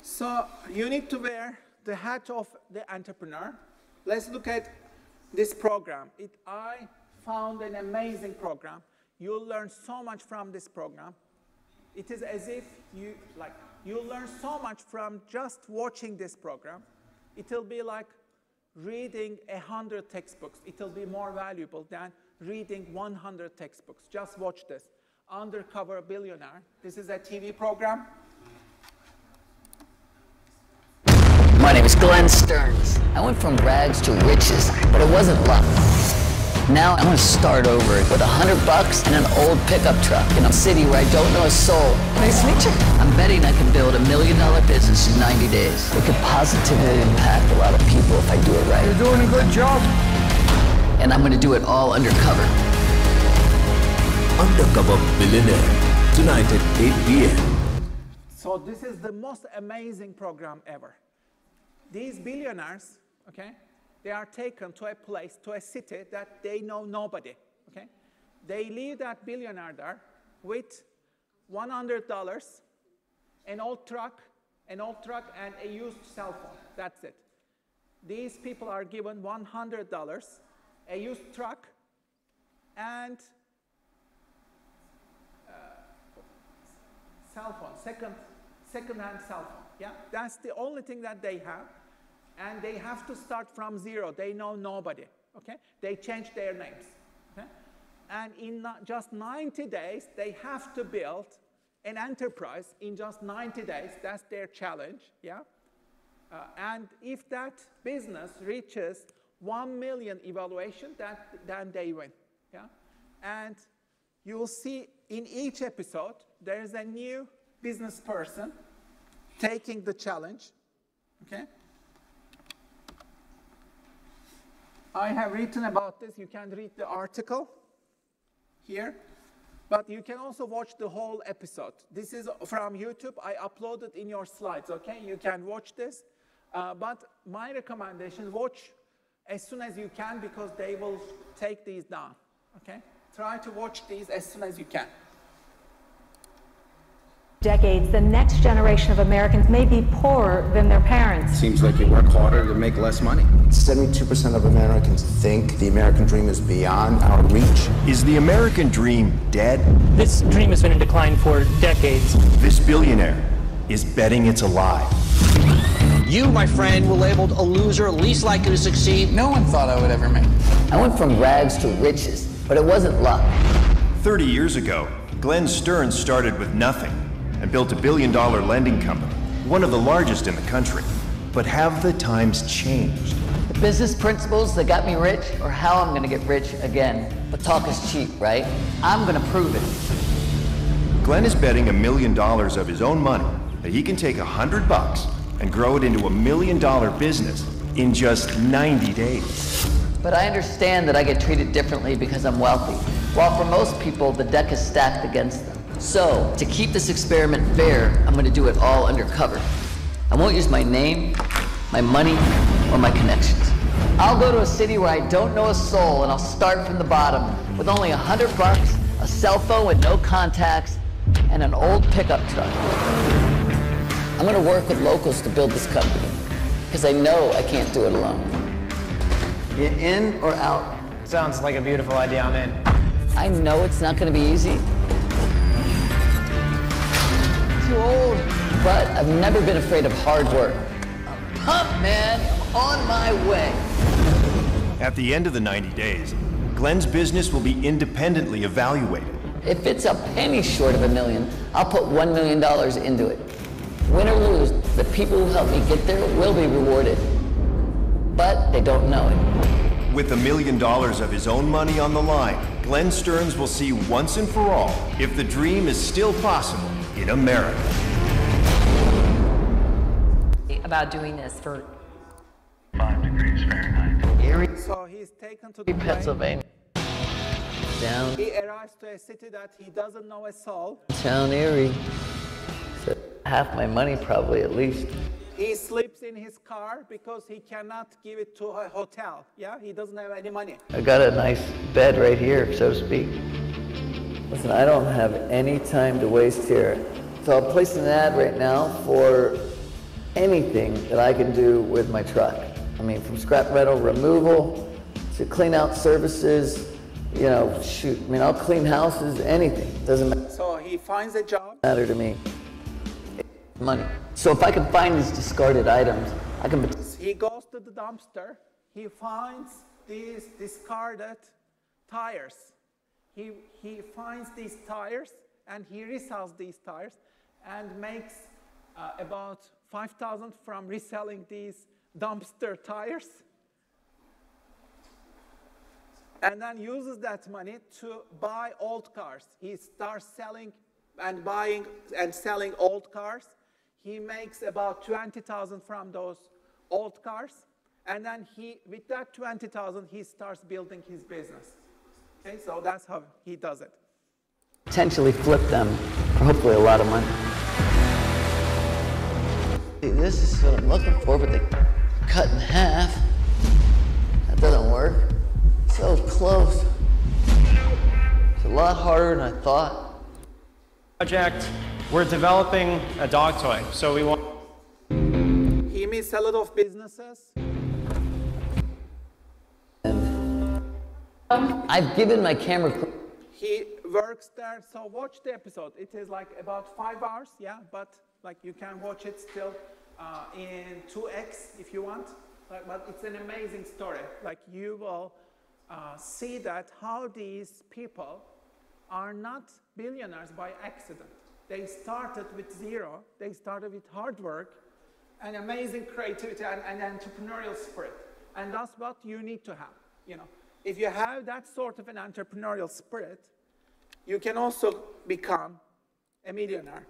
So you need to wear the hat of the entrepreneur. Let's look at this program. I found an amazing program. You'll learn so much from this program. It is as if you'll learn so much from just watching this program. It'll be like reading 100 textbooks. It'll be more valuable than reading 100 textbooks. Just watch this. Undercover Billionaire. This is a TV program. My name is Glenn Stearns. I went from rags to riches, but it wasn't luck. Now I'm gonna start over with $100 and an old pickup truck in a city where I don't know a soul. Nice to meet you. I'm betting I can build $1 million business in 90 days. It could positively impact a lot of people if I do it right. You're doing a good job. And I'm gonna do it all undercover. Undercover Billionaire, tonight at 8 p.m. So this is the most amazing program ever. These billionaires, okay, they are taken to a place, to a city that they know nobody, okay? They leave that billionaire there with $100, an old truck and a used cell phone. That's it. These people are given $100, a used truck, and cell phone, second-hand cell phone. Yeah, that's the only thing that they have. And they have to start from zero. They know nobody, okay? They change their names, okay? And in just 90 days, they have to build an enterprise in just 90 days. That's their challenge, yeah? And if that business reaches 1 million evaluation, then they win, yeah? And you will see in each episode, there is a new business person taking the challenge, okay? I have written about this. You can read the article here, but you can also watch the whole episode. This is from YouTube. I uploaded in your slides, okay? You can watch this, but my recommendation, watch as soon as you can because they will take these down, okay? Try to watch these as soon as you can. decades, the next generation of Americans may be poorer than their parents. Seems like you work harder to make less money. 72% of Americans think the American dream is beyond our reach. Is the American dream dead? This dream has been in decline for decades. This billionaire is betting it's alive. You, my friend, were labeled a loser, least likely to succeed. No one thought I would ever make it. I went from rags to riches, but it wasn't luck. 30 years ago, Glenn Stearns started with nothing and built $1 billion lending company, one of the largest in the country. But have the times changed? The business principles that got me rich are how I'm gonna get rich again. But talk is cheap, right? I'm gonna prove it. Glenn is betting $1 million of his own money that he can take $100 and grow it into $1 million business in just 90 days. But I understand that I get treated differently because I'm wealthy, while for most people, the deck is stacked against them. So, to keep this experiment fair, I'm gonna do it all undercover. I won't use my name, my money, or my connections. I'll go to a city where I don't know a soul, and I'll start from the bottom with only $100, a cell phone with no contacts, and an old pickup truck. I'm gonna work with locals to build this company, because I know I can't do it alone. You in or out? Sounds like a beautiful idea, I'm in. I know it's not gonna be easy. Too old, but I've never been afraid of hard work. I'm pumped, man. I'm on my way. At the end of the 90 days, Glenn's business will be independently evaluated. If it's a penny short of $1 million, I'll put $1 million into it. Win or lose, the people who help me get there will be rewarded. But they don't know it. With $1 million of his own money on the line, Glenn Stearns will see once and for all if the dream is still possible in America. About doing this for 5 degrees Fahrenheit. Erie, So he's taken to the plane. Pennsylvania. Down. He arrives to a city that he doesn't know a soul. Town Erie. So half my money probably at least. He sleeps in his car because he cannot give it to a hotel. Yeah, he doesn't have any money. I got a nice bed right here, so to speak. Listen, I don't have any time to waste here. So I'll place an ad right now for anything that I can do with my truck. I mean, from scrap metal removal to clean out services, you know, shoot. I mean, I'll clean houses, anything. Doesn't matter. So he finds a job. Matter to me. Money. So if I can find these discarded items, I can. He goes to the dumpster. He finds these discarded tires. He finds these tires and he resells these tires and makes about $5,000 from reselling these dumpster tires. And then uses that money to buy old cars. He starts selling and buying and selling old cars. He makes about $20,000 from those old cars. And then with that $20,000, he starts building his business. Okay, so that's how he does it. Potentially flip them for hopefully a lot of money. This is what I'm looking for, but they cut in half. That doesn't work. So close. It's a lot harder than I thought. Project, we're developing a dog toy, so we want... He meets a lot of businesses. I've given my camera crew. He works there, so watch the episode. It is like about 5 hours, yeah, but like you can watch it still in 2x if you want. But it's an amazing story. Like you will see that how these people are not billionaires by accident. They started with zero. They started with hard work and amazing creativity and entrepreneurial spirit. And that's what you need to have, you know. If you have that sort of an entrepreneurial spirit, you can also become a millionaire.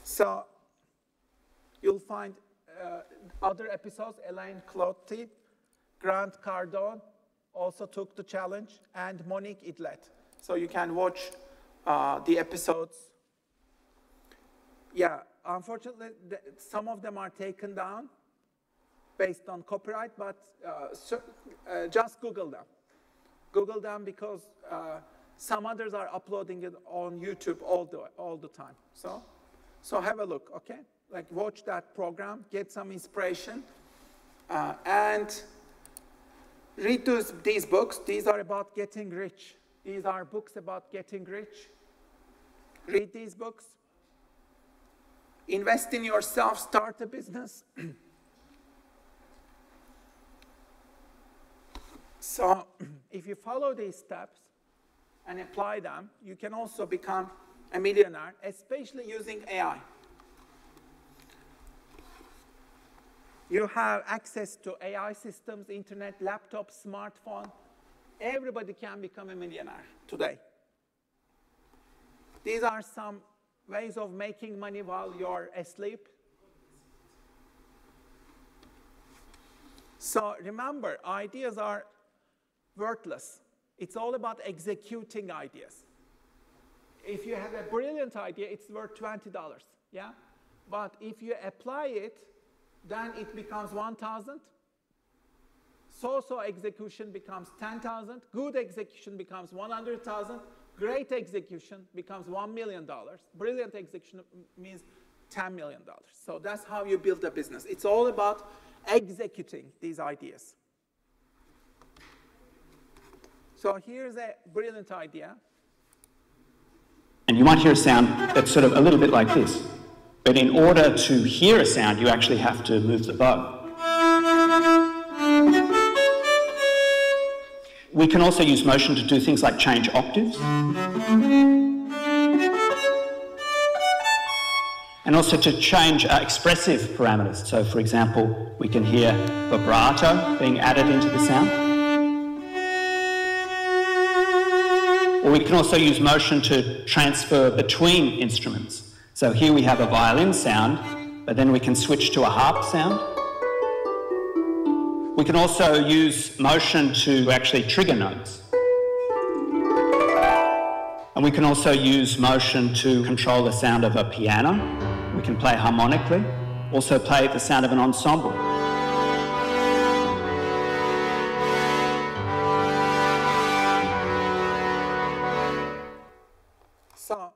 So you'll find other episodes. Elaine Clotti, Grant Cardone also took the challenge, and Monique Idlet. So you can watch the episodes. Yeah, unfortunately, some of them are taken down based on copyright, but just Google them. Google them because Some others are uploading it on YouTube all the time. So have a look, okay? Like watch that program, get some inspiration, and read these books. These are about getting rich. These are books about getting rich. Read these books. Invest in yourself, start a business. So if you follow these steps and apply them, you can also become a millionaire, especially using AI. You have access to AI systems, internet, laptop, smartphone. Everybody can become a millionaire today. These are some ways of making money while you're asleep. So remember, ideas are worthless. It's all about executing ideas. If you have a brilliant idea, it's worth $20, yeah? But if you apply it, then it becomes 1,000. So-so execution becomes 10,000. Good execution becomes 100,000. Great execution becomes $1 million. Brilliant execution means $10 million. So that's how you build a business. It's all about executing these ideas. So here's a brilliant idea. And you might hear a sound that's sort of a little bit like this. But in order to hear a sound, you actually have to move the bow. We can also use motion to do things like change octaves. And also to change expressive parameters. So, for example, we can hear vibrato being added into the sound. Or we can also use motion to transfer between instruments. So here we have a violin sound, but then we can switch to a harp sound. We can also use motion to actually trigger notes. And we can also use motion to control the sound of a piano. We can play harmonically, also play the sound of an ensemble. So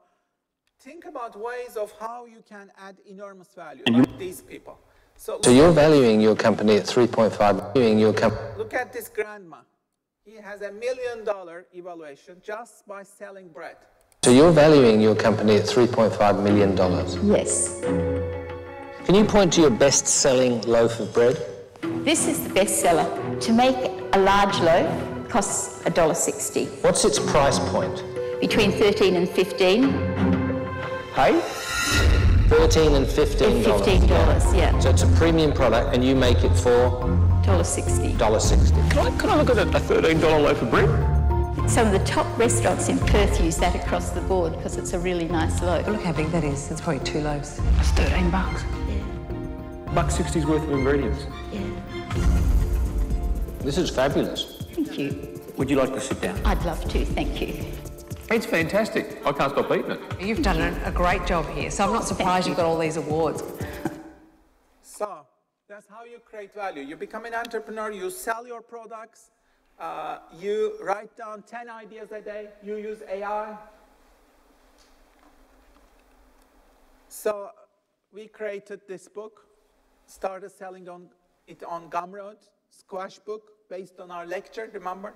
think about ways of how you can add enormous value, like these people. So you're valuing your company at 3.5 million. Look at this grandma. He has $1 million evaluation just by selling bread. So you're valuing your company at $3.5 million? Yes. Can you point to your best-selling loaf of bread? This is the best seller. To make a large loaf costs $1.60. What's its price point? Between 13 and 15. Hey? 13 and $15. $15, yeah. So it's a premium product, and you make it for $1.60. $1.60. Can I look at a $13 loaf of bread? Some of the top restaurants in Perth use that across the board because it's a really nice loaf. Look how big that is. It's probably 2 loaves. That's $13. Yeah. $1.60's worth of ingredients. Yeah. This is fabulous. Thank you. Would you like to sit down? I'd love to, thank you. It's fantastic. I can't stop eating it. You've done a great job here, so I'm not surprised you've got all these awards. So that's how you create value. You become an entrepreneur, you sell your products, you write down 10 ideas a day, you use AI. So we created this book, started selling it on Gumroad, Squash book, based on our lecture, remember?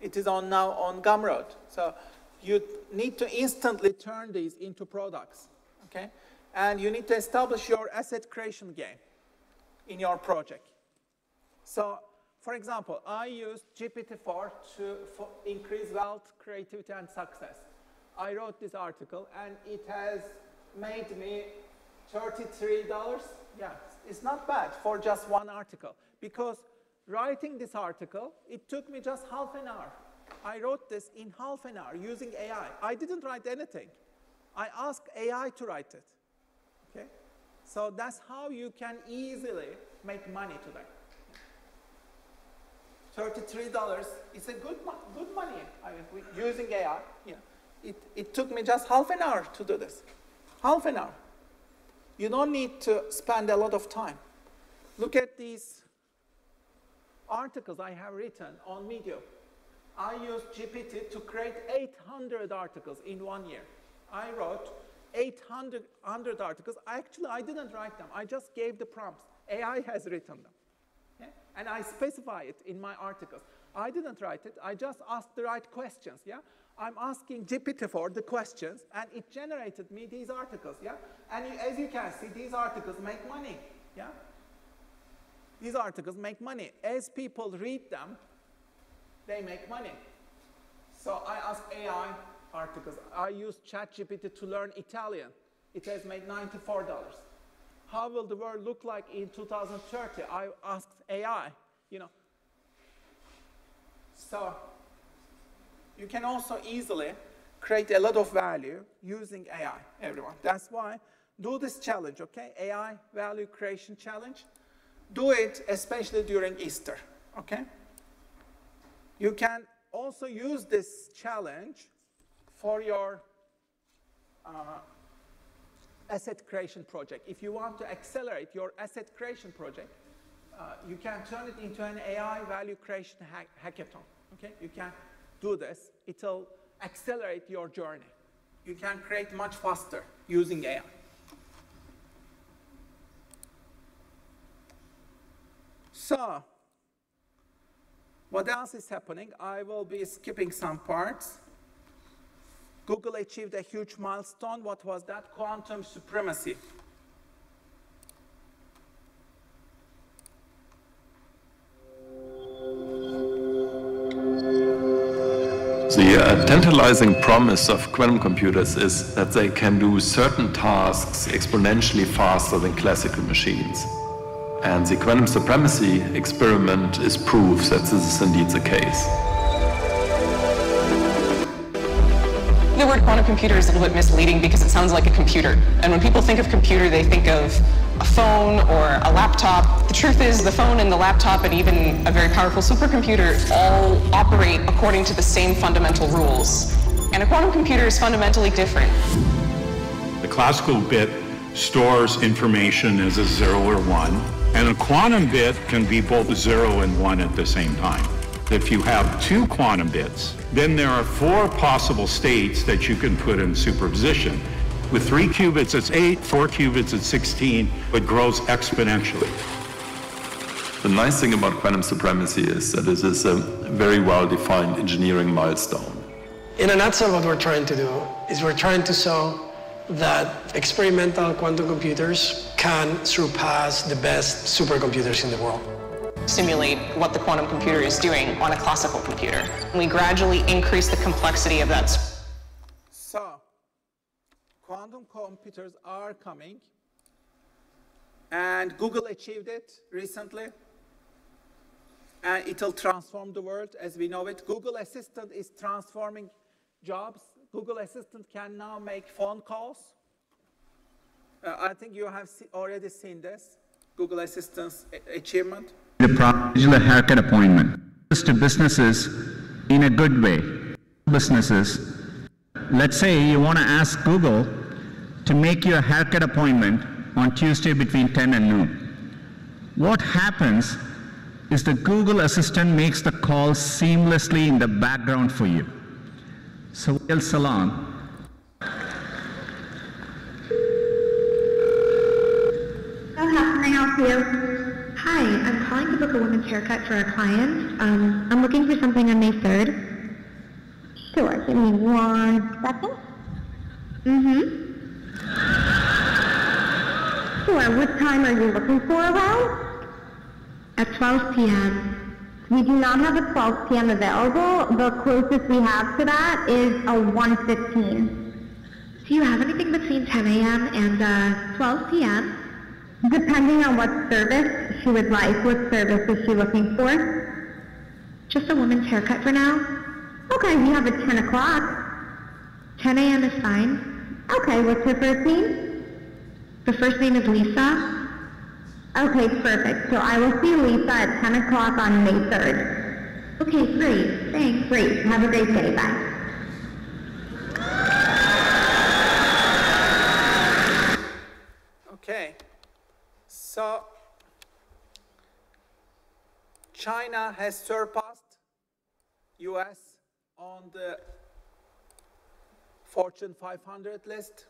It is now on Gumroad. So you need to instantly turn these into products, okay? And you need to establish your asset creation game in your project. So, for example, I used GPT-4 to increase wealth, creativity, and success. I wrote this article, and it has made me $33. Yeah, it's not bad for just one article, because writing this article, it took me just half an hour. I wrote this in half an hour using AI. I didn't write anything. I asked AI to write it. Okay? So that's how you can easily make money today. $33 is a good money. I mean, using AI. Yeah. It took me just half an hour to do this. Half an hour. You don't need to spend a lot of time. Look at these articles I have written on Medium. I used GPT to create 800 articles in 1 year. I wrote 800 articles. Actually, I didn't write them. I just gave the prompts. AI has written them. Okay? And I specify it in my articles. I didn't write it. I just asked the right questions. Yeah? I'm asking GPT for the questions, and it generated me these articles. Yeah? And as you can see, these articles make money. Yeah? These articles make money. As people read them, they make money. So I asked AI articles. I used ChatGPT to learn Italian. It has made $94. How will the world look like in 2030? I asked AI, you know. So you can also easily create a lot of value using AI, everyone. That's why do this challenge, okay? AI value creation challenge. Do it especially during Easter, okay? You can also use this challenge for your asset creation project. If you want to accelerate your asset creation project, you can turn it into an AI value creation hackathon. Okay? You can do this. It'll accelerate your journey. You can create much faster using AI. So, what else is happening? I will be skipping some parts. Google achieved a huge milestone. What was that? Quantum supremacy. The tantalizing promise of quantum computers is that they can do certain tasks exponentially faster than classical machines. And the quantum supremacy experiment is proof that this is indeed the case. The word quantum computer is a little bit misleading because it sounds like a computer. And when people think of computer, they think of a phone or a laptop. The truth is the phone and the laptop and even a very powerful supercomputer all operate according to the same fundamental rules. And a quantum computer is fundamentally different. The classical bit stores information as a 0 or 1, and a quantum bit can be both 0 and 1 at the same time. If you have 2 quantum bits, then there are 4 possible states that you can put in superposition. With 3 qubits, it's 8, 4 qubits, it's 16. It grows exponentially. The nice thing about quantum supremacy is that it is a very well-defined engineering milestone. In a nutshell, what we're trying to do is we're trying to show that experimental quantum computers can surpass the best supercomputers in the world. Simulate what the quantum computer is doing on a classical computer. We gradually increase the complexity of that. So, quantum computers are coming, and Google achieved it recently, and it'll transform the world as we know it. Google Assistant is transforming jobs. Google Assistant can now make phone calls. I think you have already seen this, Google Assistant's achievement. Schedule a haircut appointment. To businesses in a good way. Businesses, let's say you want to ask Google to make you a haircut appointment on Tuesday between 10 and noon. What happens is the Google Assistant makes the call seamlessly in the background for you. So, El Salon. How can I help you? Hi, I'm calling to book a women's haircut for a client. I'm looking for something on May 3rd. Sure, give me 1 second. Sure, what time are you looking for around? At 12 p.m. We do not have a 12 p.m. available. The closest we have to that is a 1:15. Do you have anything between 10 a.m. and 12 p.m.? Depending on what service she would like. What service is she looking for? Just a woman's haircut for now? Okay, we have at 10 o'clock. 10 a.m. is fine. Okay, what's her first name? The first name is Lisa. Okay, perfect. So I will see Lisa at 10 o'clock on May 3rd. Okay, great. Thanks. Great. Have a great day. Bye. Okay. So, China has surpassed US on the Fortune 500 list.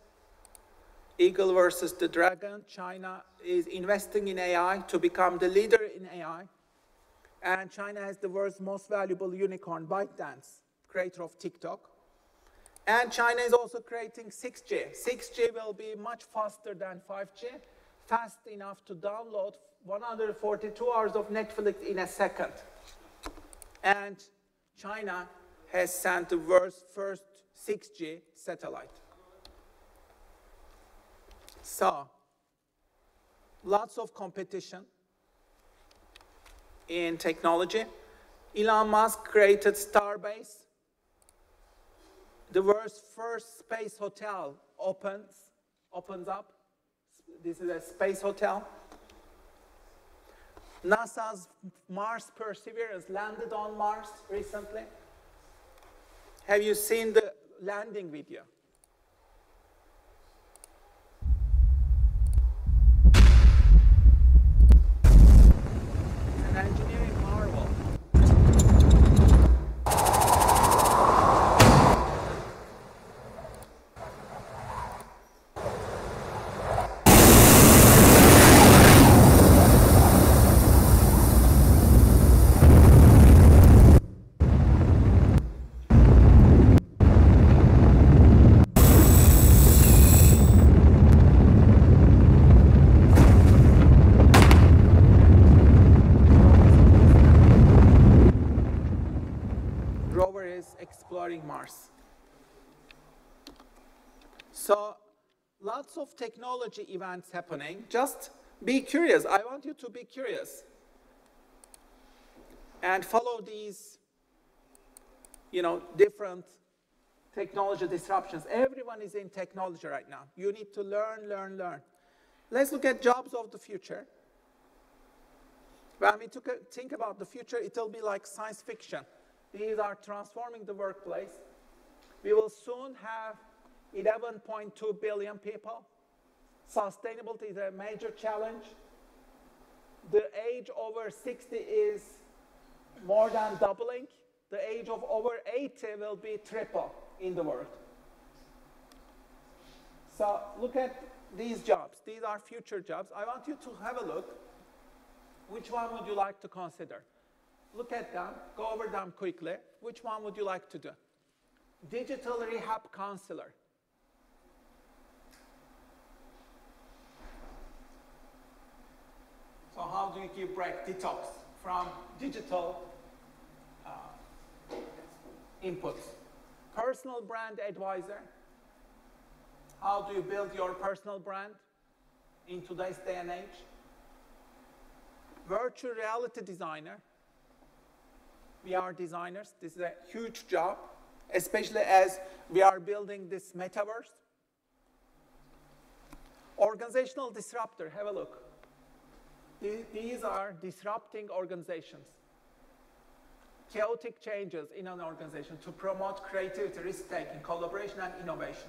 Eagle versus the dragon. China is investing in AI to become the leader in AI. And China has the world's most valuable unicorn, ByteDance, creator of TikTok. And China is also creating 6G. 6G will be much faster than 5G, fast enough to download 142 hours of Netflix in a second. And China has sent the world's first 6G satellite. So, lots of competition in technology. Elon Musk created Starbase. The world's first space hotel opens up. This is a space hotel. NASA's Mars Perseverance landed on Mars recently. Have you seen the landing video? It's an engineering marvel. Mars. So, lots of technology events happening. Just be curious. I want you to be curious and follow these, different technology disruptions. Everyone is in technology right now. You need to learn, learn, learn. Let's look at jobs of the future. When we think about the future, it will be like science fiction. These are transforming the workplace. We will soon have 11.2 billion people. Sustainability is a major challenge. The age over 60 is more than doubling. The age of over 80 will be triple in the world. So look at these jobs. These are future jobs. I want you to have a look. Which one would you like to consider? Look at them. Go over them quickly. Which one would you like to do? Digital rehab counselor. So how do you give break, detox from digital inputs? Personal brand advisor. How do you build your personal brand in today's day and age? Virtual reality designer. VR designers. This is a huge job, especially as we are building this metaverse. Organizational disruptor. Have a look. These are disrupting organizations. Chaotic changes in an organization to promote creativity, risk-taking, collaboration, and innovation.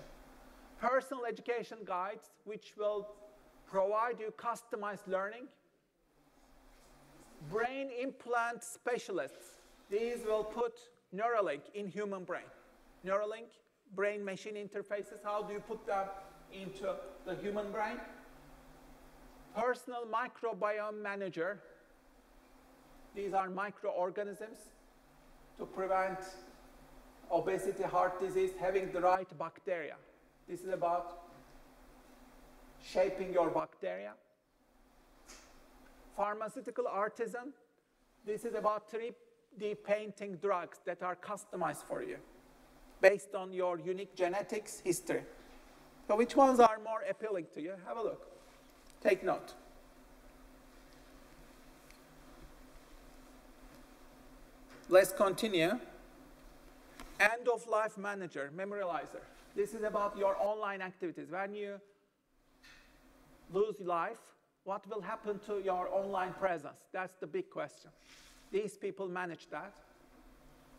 Personal education guides, which will provide you customized learning. Brain implant specialists. These will put Neuralink in human brain. Neuralink, brain-machine interfaces. How do you put them into the human brain? Personal microbiome manager. These are microorganisms to prevent obesity, heart disease, having the right bacteria. This is about shaping your bacteria. Pharmaceutical artisan. This is about 3D painting drugs that are customized for you based on your unique genetics history. So which ones are more appealing to you? Have a look. Take note. Let's continue. End-of-life manager, memorializer. This is about your online activities. When you lose life, what will happen to your online presence? That's the big question. These people manage that.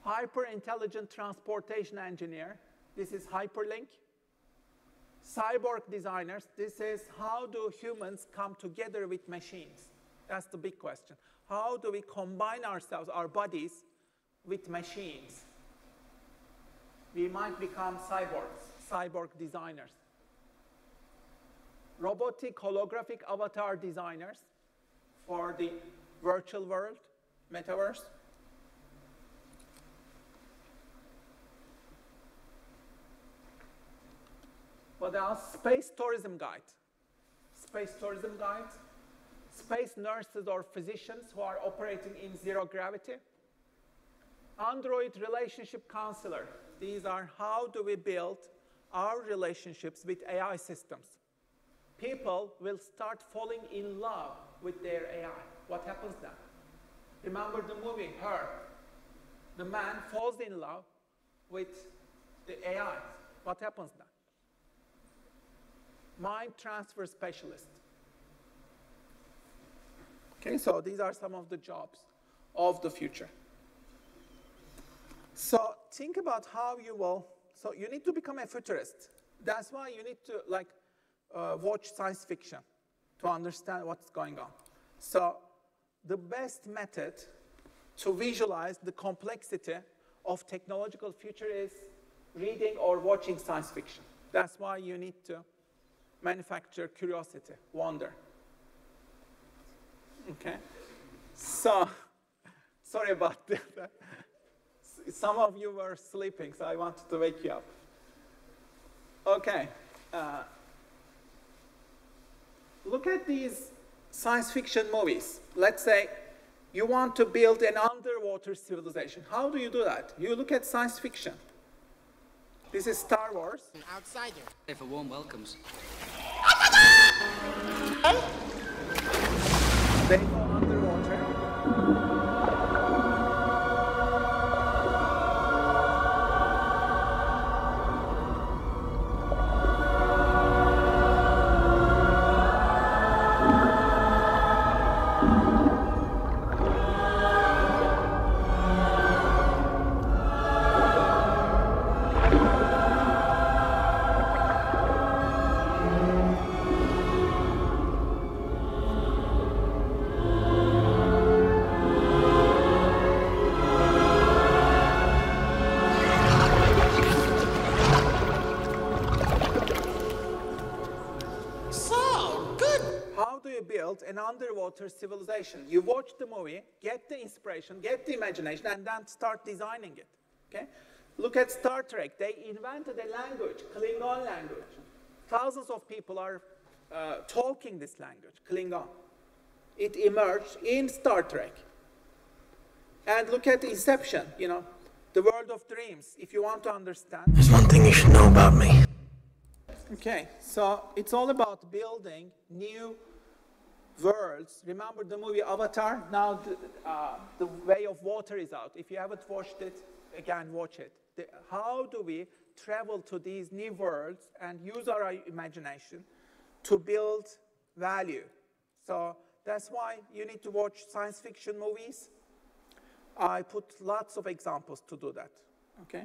Hyper-intelligent transportation engineer. This is hyperlink. Cyborg designers. This is how do humans come together with machines? That's the big question. How do we combine ourselves, our bodies, with machines. We might become cyborgs, cyborg designers. Robotic holographic avatar designers for the virtual world, metaverse. What else? Space tourism guide. Space tourism guide. Space nurses or physicians who are operating in zero gravity. Android relationship counselor. These are how do we build our relationships with AI systems. People will start falling in love with their AI. What happens then? Remember the movie, Her. The man falls in love with the AI. What happens then? Mind transfer specialist. Okay, so these are some of the jobs of the future. So think about how you will, so you need to become a futurist. That's why you need to watch science fiction to understand what's going on. So the best method to visualize the complexity of technological future is reading or watching science fiction. That's why you need to manufacture curiosity, wonder. Okay? So, sorry about that. Some of you were sleeping, so I wanted to wake you up. Okay. Look at these science fiction movies. Let's say you want to build an underwater civilization. How do you do that? You look at science fiction. This is Star Wars. An outsider. For warm welcomes. They go underwater. An underwater civilization. You watch the movie, get the inspiration, get the imagination, and then start designing it. Okay? Look at Star Trek. They invented a language, Klingon language. Thousands of people are talking this language, Klingon. It emerged in Star Trek. And look at Inception, you know, the world of dreams, if you want to understand. There's one thing you should know about me. Okay, so it's all about building new worlds. Remember the movie Avatar? Now the way of water is out. If you haven't watched it, again, watch it. How do we travel to these new worlds and use our imagination to build value? So that's why you need to watch science fiction movies. I put lots of examples to do that, okay?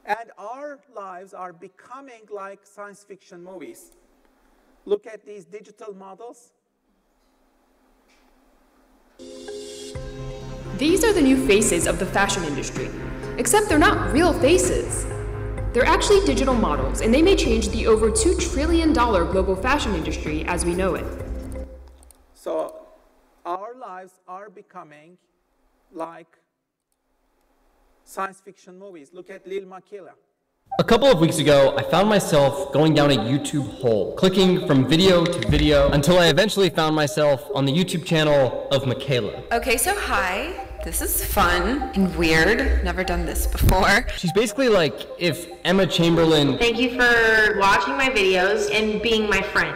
And our lives are becoming like science fiction movies. Look at these digital models. These are the new faces of the fashion industry, except they're not real faces. They're actually digital models, and they may change the over $2 trillion global fashion industry as we know it. So our lives are becoming like science fiction movies. Look at Lil Makila. A couple of weeks ago, I found myself going down a YouTube hole, clicking from video to video, until I eventually found myself on the YouTube channel of Michaela. Okay, so hi. This is fun and weird. Never done this before. She's basically like if Emma Chamberlain... Thank you for watching my videos and being my friend.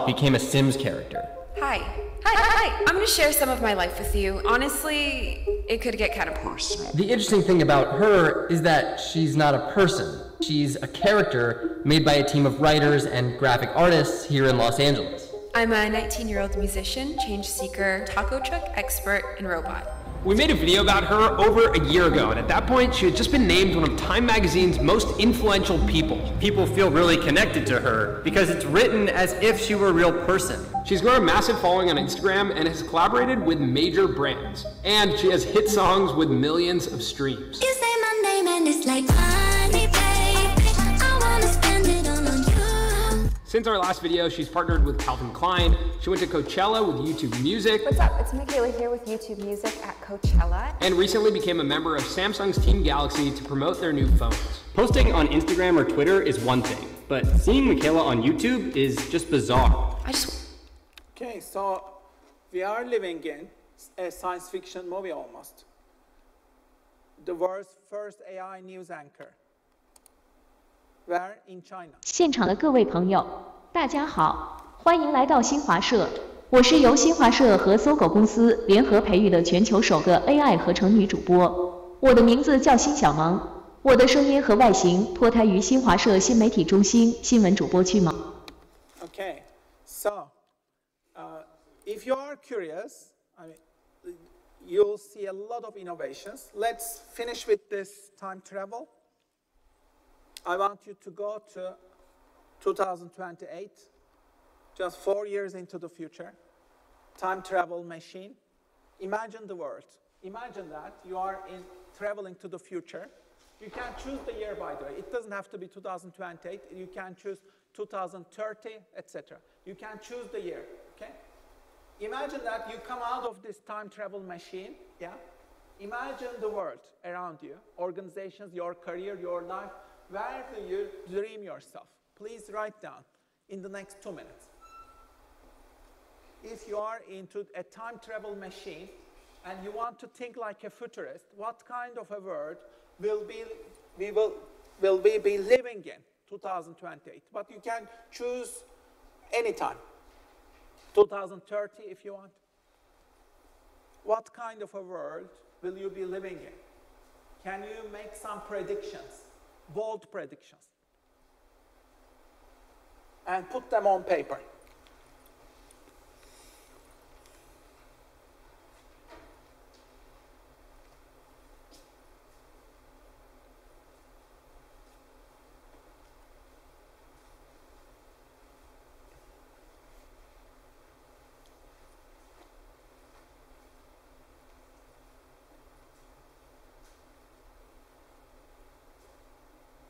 ...became a Sims character. Hi. Hi, I'm gonna share some of my life with you. Honestly, it could get kind of personal. The interesting thing about her is that she's not a person. She's a character made by a team of writers and graphic artists here in Los Angeles. I'm a 19-year-old musician, change seeker, taco truck expert, and robot. We made a video about her over a year ago, and at that point, she had just been named one of Time Magazine's most influential people. People feel really connected to her because it's written as if she were a real person. She's grown a massive following on Instagram and has collaborated with major brands. And she has hit songs with millions of streams. You say my name and it's like honey, baby. I wanna spend it all on you. Since our last video, she's partnered with Calvin Klein. She went to Coachella with YouTube Music. What's up? It's Michaela here with YouTube Music at Coachella. And recently became a member of Samsung's Team Galaxy to promote their new phones. Posting on Instagram or Twitter is one thing, but seeing Michaela on YouTube is just bizarre. Okay, so we are living in a science fiction movie almost. The world's first AI news anchor. Where in China? 现场的各位朋友，大家好，欢迎来到新华社。我是由新华社和搜狗公司联合培育的全球首个 AI 合成女主播。我的名字叫辛小萌，我的声音和外形脱胎于新华社新媒体中心新闻主播区吗 Okay, so if you are curious, you'll see a lot of innovations. Let's finish with this time travel. I want you to go to 2028, just 4 years into the future. Time travel machine. Imagine the world. Imagine that you are traveling to the future. You can choose the year, by the way. It doesn't have to be 2028. You can choose 2030, etc. You can choose the year, okay? Imagine that you come out of this time travel machine, yeah? Imagine the world around you, organizations, your career, your life. Where do you dream yourself? Please write down in the next 2 minutes. If you are into a time travel machine and you want to think like a futurist, what kind of a world will we be living in 2028? But you can choose any time. 2030 if you want. What kind of a world will you be living in? Can you make some predictions, bold predictions, and put them on paper?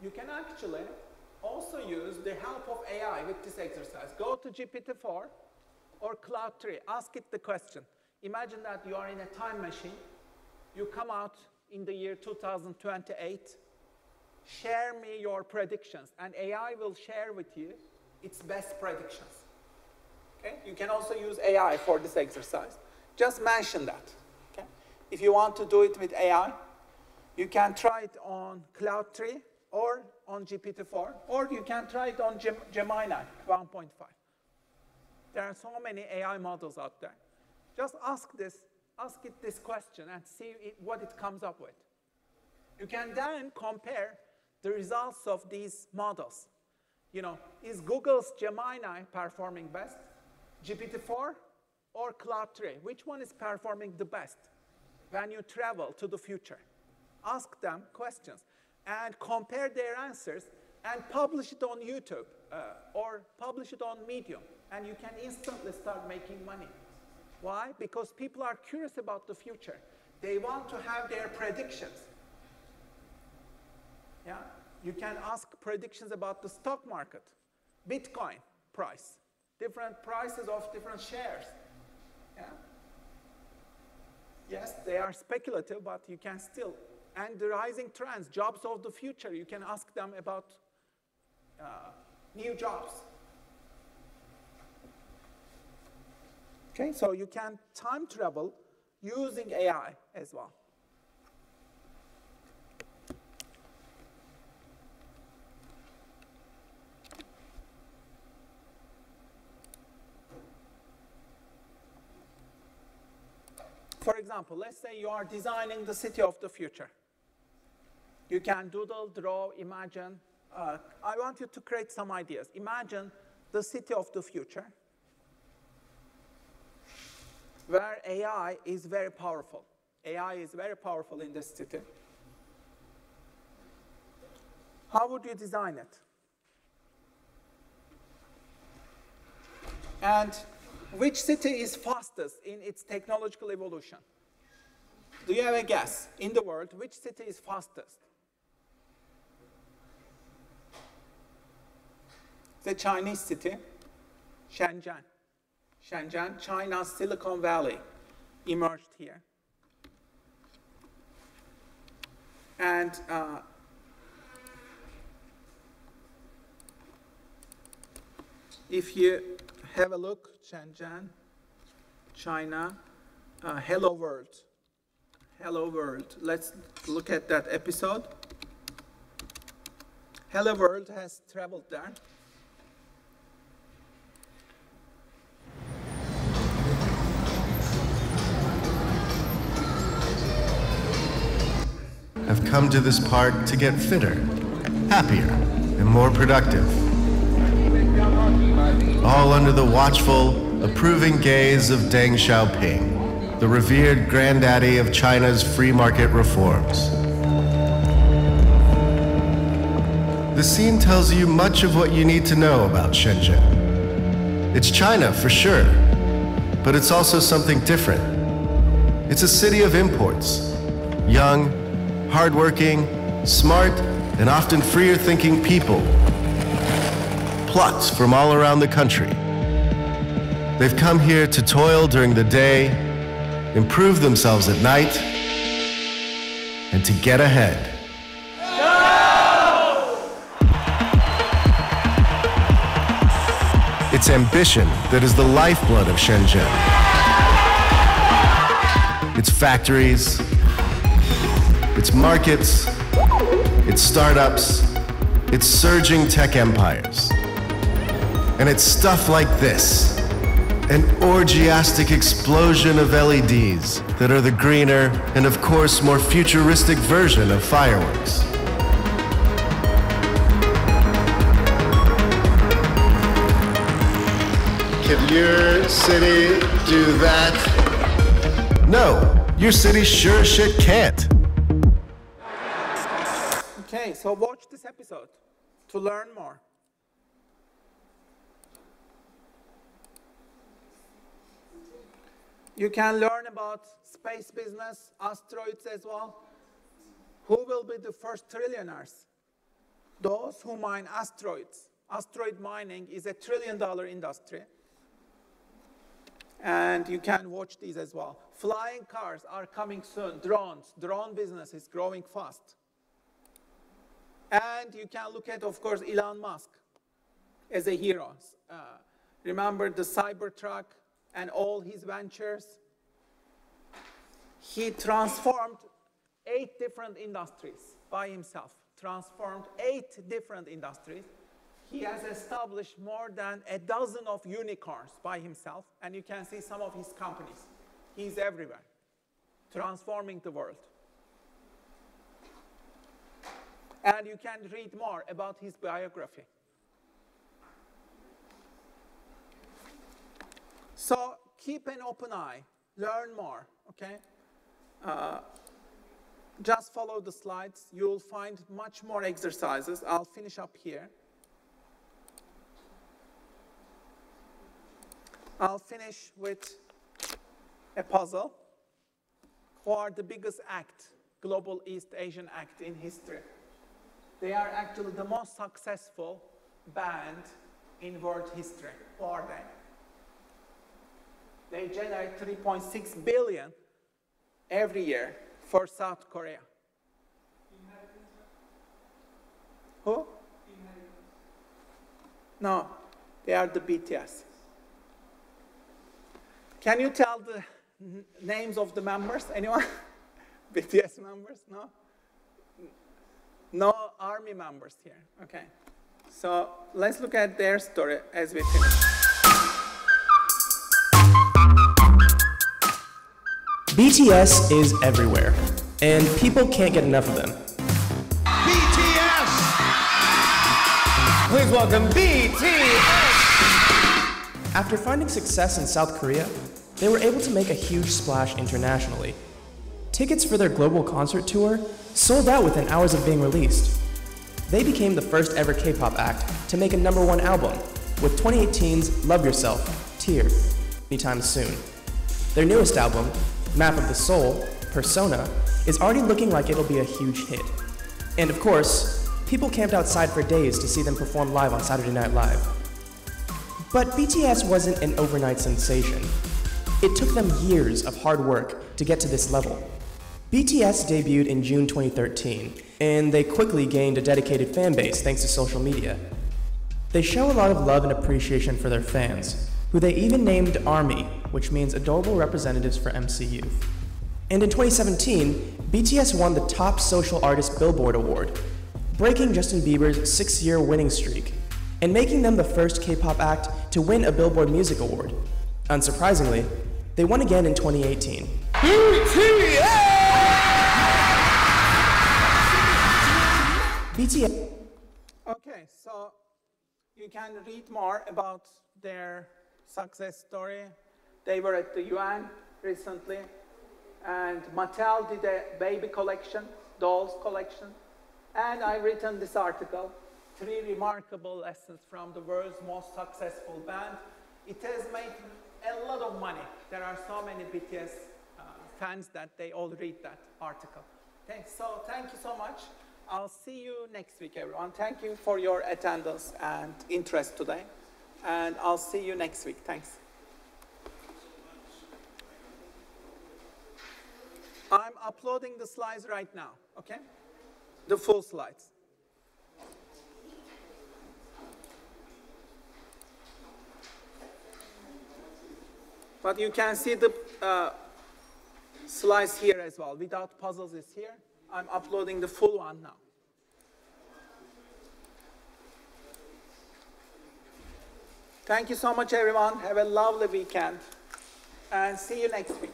You can actually also use the help of AI with this exercise. Go to GPT-4 or Cloud 3. Ask it the question. Imagine that you are in a time machine. You come out in the year 2028. Share me your predictions, and AI will share with you its best predictions. Okay? You can also use AI for this exercise. Just mention that. Okay? If you want to do it with AI, you can try it on Cloud 3 or on GPT-4, or you can try it on Gemini 1.5. There are so many AI models out there. Just ask it this question and see what it comes up with. You can then compare the results of these models. You know, is Google's Gemini performing best, GPT-4 or Cloud 3? Which one is performing the best when you travel to the future? Ask them questions and compare their answers and publish it on YouTube or publish it on Medium, and you can instantly start making money. Why? Because people are curious about the future. They want to have their predictions. Yeah? You can ask predictions about the stock market, Bitcoin price, different prices of different shares. Yeah? Yes, they are speculative, but you can still. And the rising trends, jobs of the future, you can ask them about new jobs. Okay, so you can time travel using AI as well. For example, let's say you are designing the city of the future. You can doodle, draw, imagine. I want you to create some ideas. Imagine the city of the future where AI is very powerful. AI is very powerful in this city. How would you design it? And which city is fastest in its technological evolution? Do you have a guess? In the world, which city is fastest? The Chinese city, Shenzhen. Shenzhen, China's Silicon Valley, emerged here. And if you have a look, Shenzhen, China, Hello World. Hello World. Let's look at that episode. Hello World has traveled there. I've come to this park to get fitter, happier, and more productive. All under the watchful, approving gaze of Deng Xiaoping, the revered granddaddy of China's free market reforms. The scene tells you much of what you need to know about Shenzhen. It's China for sure, but it's also something different. It's a city of imports, young, hardworking, smart, and often freer-thinking people. Plucked from all around the country. They've come here to toil during the day, improve themselves at night, and to get ahead. It's ambition that is the lifeblood of Shenzhen. Its factories, its markets, its startups, its surging tech empires. And it's stuff like this, an orgiastic explosion of LEDs that are the greener and of course more futuristic version of fireworks. Can your city do that? No, your city sure as shit can't. Okay, so watch this episode to learn more. You can learn about space business, asteroids as well. Who will be the first trillionaires? Those who mine asteroids. Asteroid mining is a $1 trillion industry. And you can watch these as well. Flying cars are coming soon. Drones. Drone business is growing fast. And you can look at, of course, Elon Musk as a hero. Remember the Cybertruck and all his ventures? He transformed 8 different industries by himself. Transformed 8 different industries. He has established more than a dozen of unicorns by himself, and you can see some of his companies. He's everywhere, transforming the world. And you can read more about his biography. So keep an open eye, learn more, okay? Just follow the slides. You'll find much more exercises. I'll finish up here. I'll finish with a puzzle. Who are the biggest act, global East Asian act in history? They are actually the most successful band in world history. Who are they? They generate 3.6 billion every year for South Korea. Who? No, they are the BTS. Can you tell the names of the members? Anyone? BTS members? No? No army members here. Okay. So let's look at their story as we finish. BTS is everywhere, and people can't get enough of them. BTS! Please welcome BTS! After finding success in South Korea, they were able to make a huge splash internationally. Tickets for their global concert tour sold out within hours of being released. They became the first ever K-pop act to make a #1 album, with 2018's Love Yourself, Tear. anytime soon. Their newest album, Map of the Soul, Persona, is already looking like it'll be a huge hit. And of course, people camped outside for days to see them perform live on Saturday Night Live. But BTS wasn't an overnight sensation. It took them years of hard work to get to this level. BTS debuted in June 2013, and they quickly gained a dedicated fan base thanks to social media. They show a lot of love and appreciation for their fans, who they even named ARMY, which means Adorable Representatives for MC Youth. And in 2017, BTS won the Top Social Artist Billboard Award, breaking Justin Bieber's 6-year winning streak, and making them the first K-pop act to win a Billboard Music Award. Unsurprisingly, they won again in 2018. BTS. Okay, so you can read more about their success story. They were at the UN recently, and Mattel did a baby collection, dolls collection, and I've written this article, 3 remarkable lessons from the world's most successful band. It has made a lot of money. There are so many BTS fans that they all read that article. Okay, so thank you so much. I'll see you next week, everyone. Thank you for your attendance and interest today. And I'll see you next week. Thanks. I'm uploading the slides right now, okay? The full slides. But you can see the slides here as well. Without puzzles is here. I'm uploading the full one now. Thank you so much, everyone. Have a lovely weekend. And see you next week.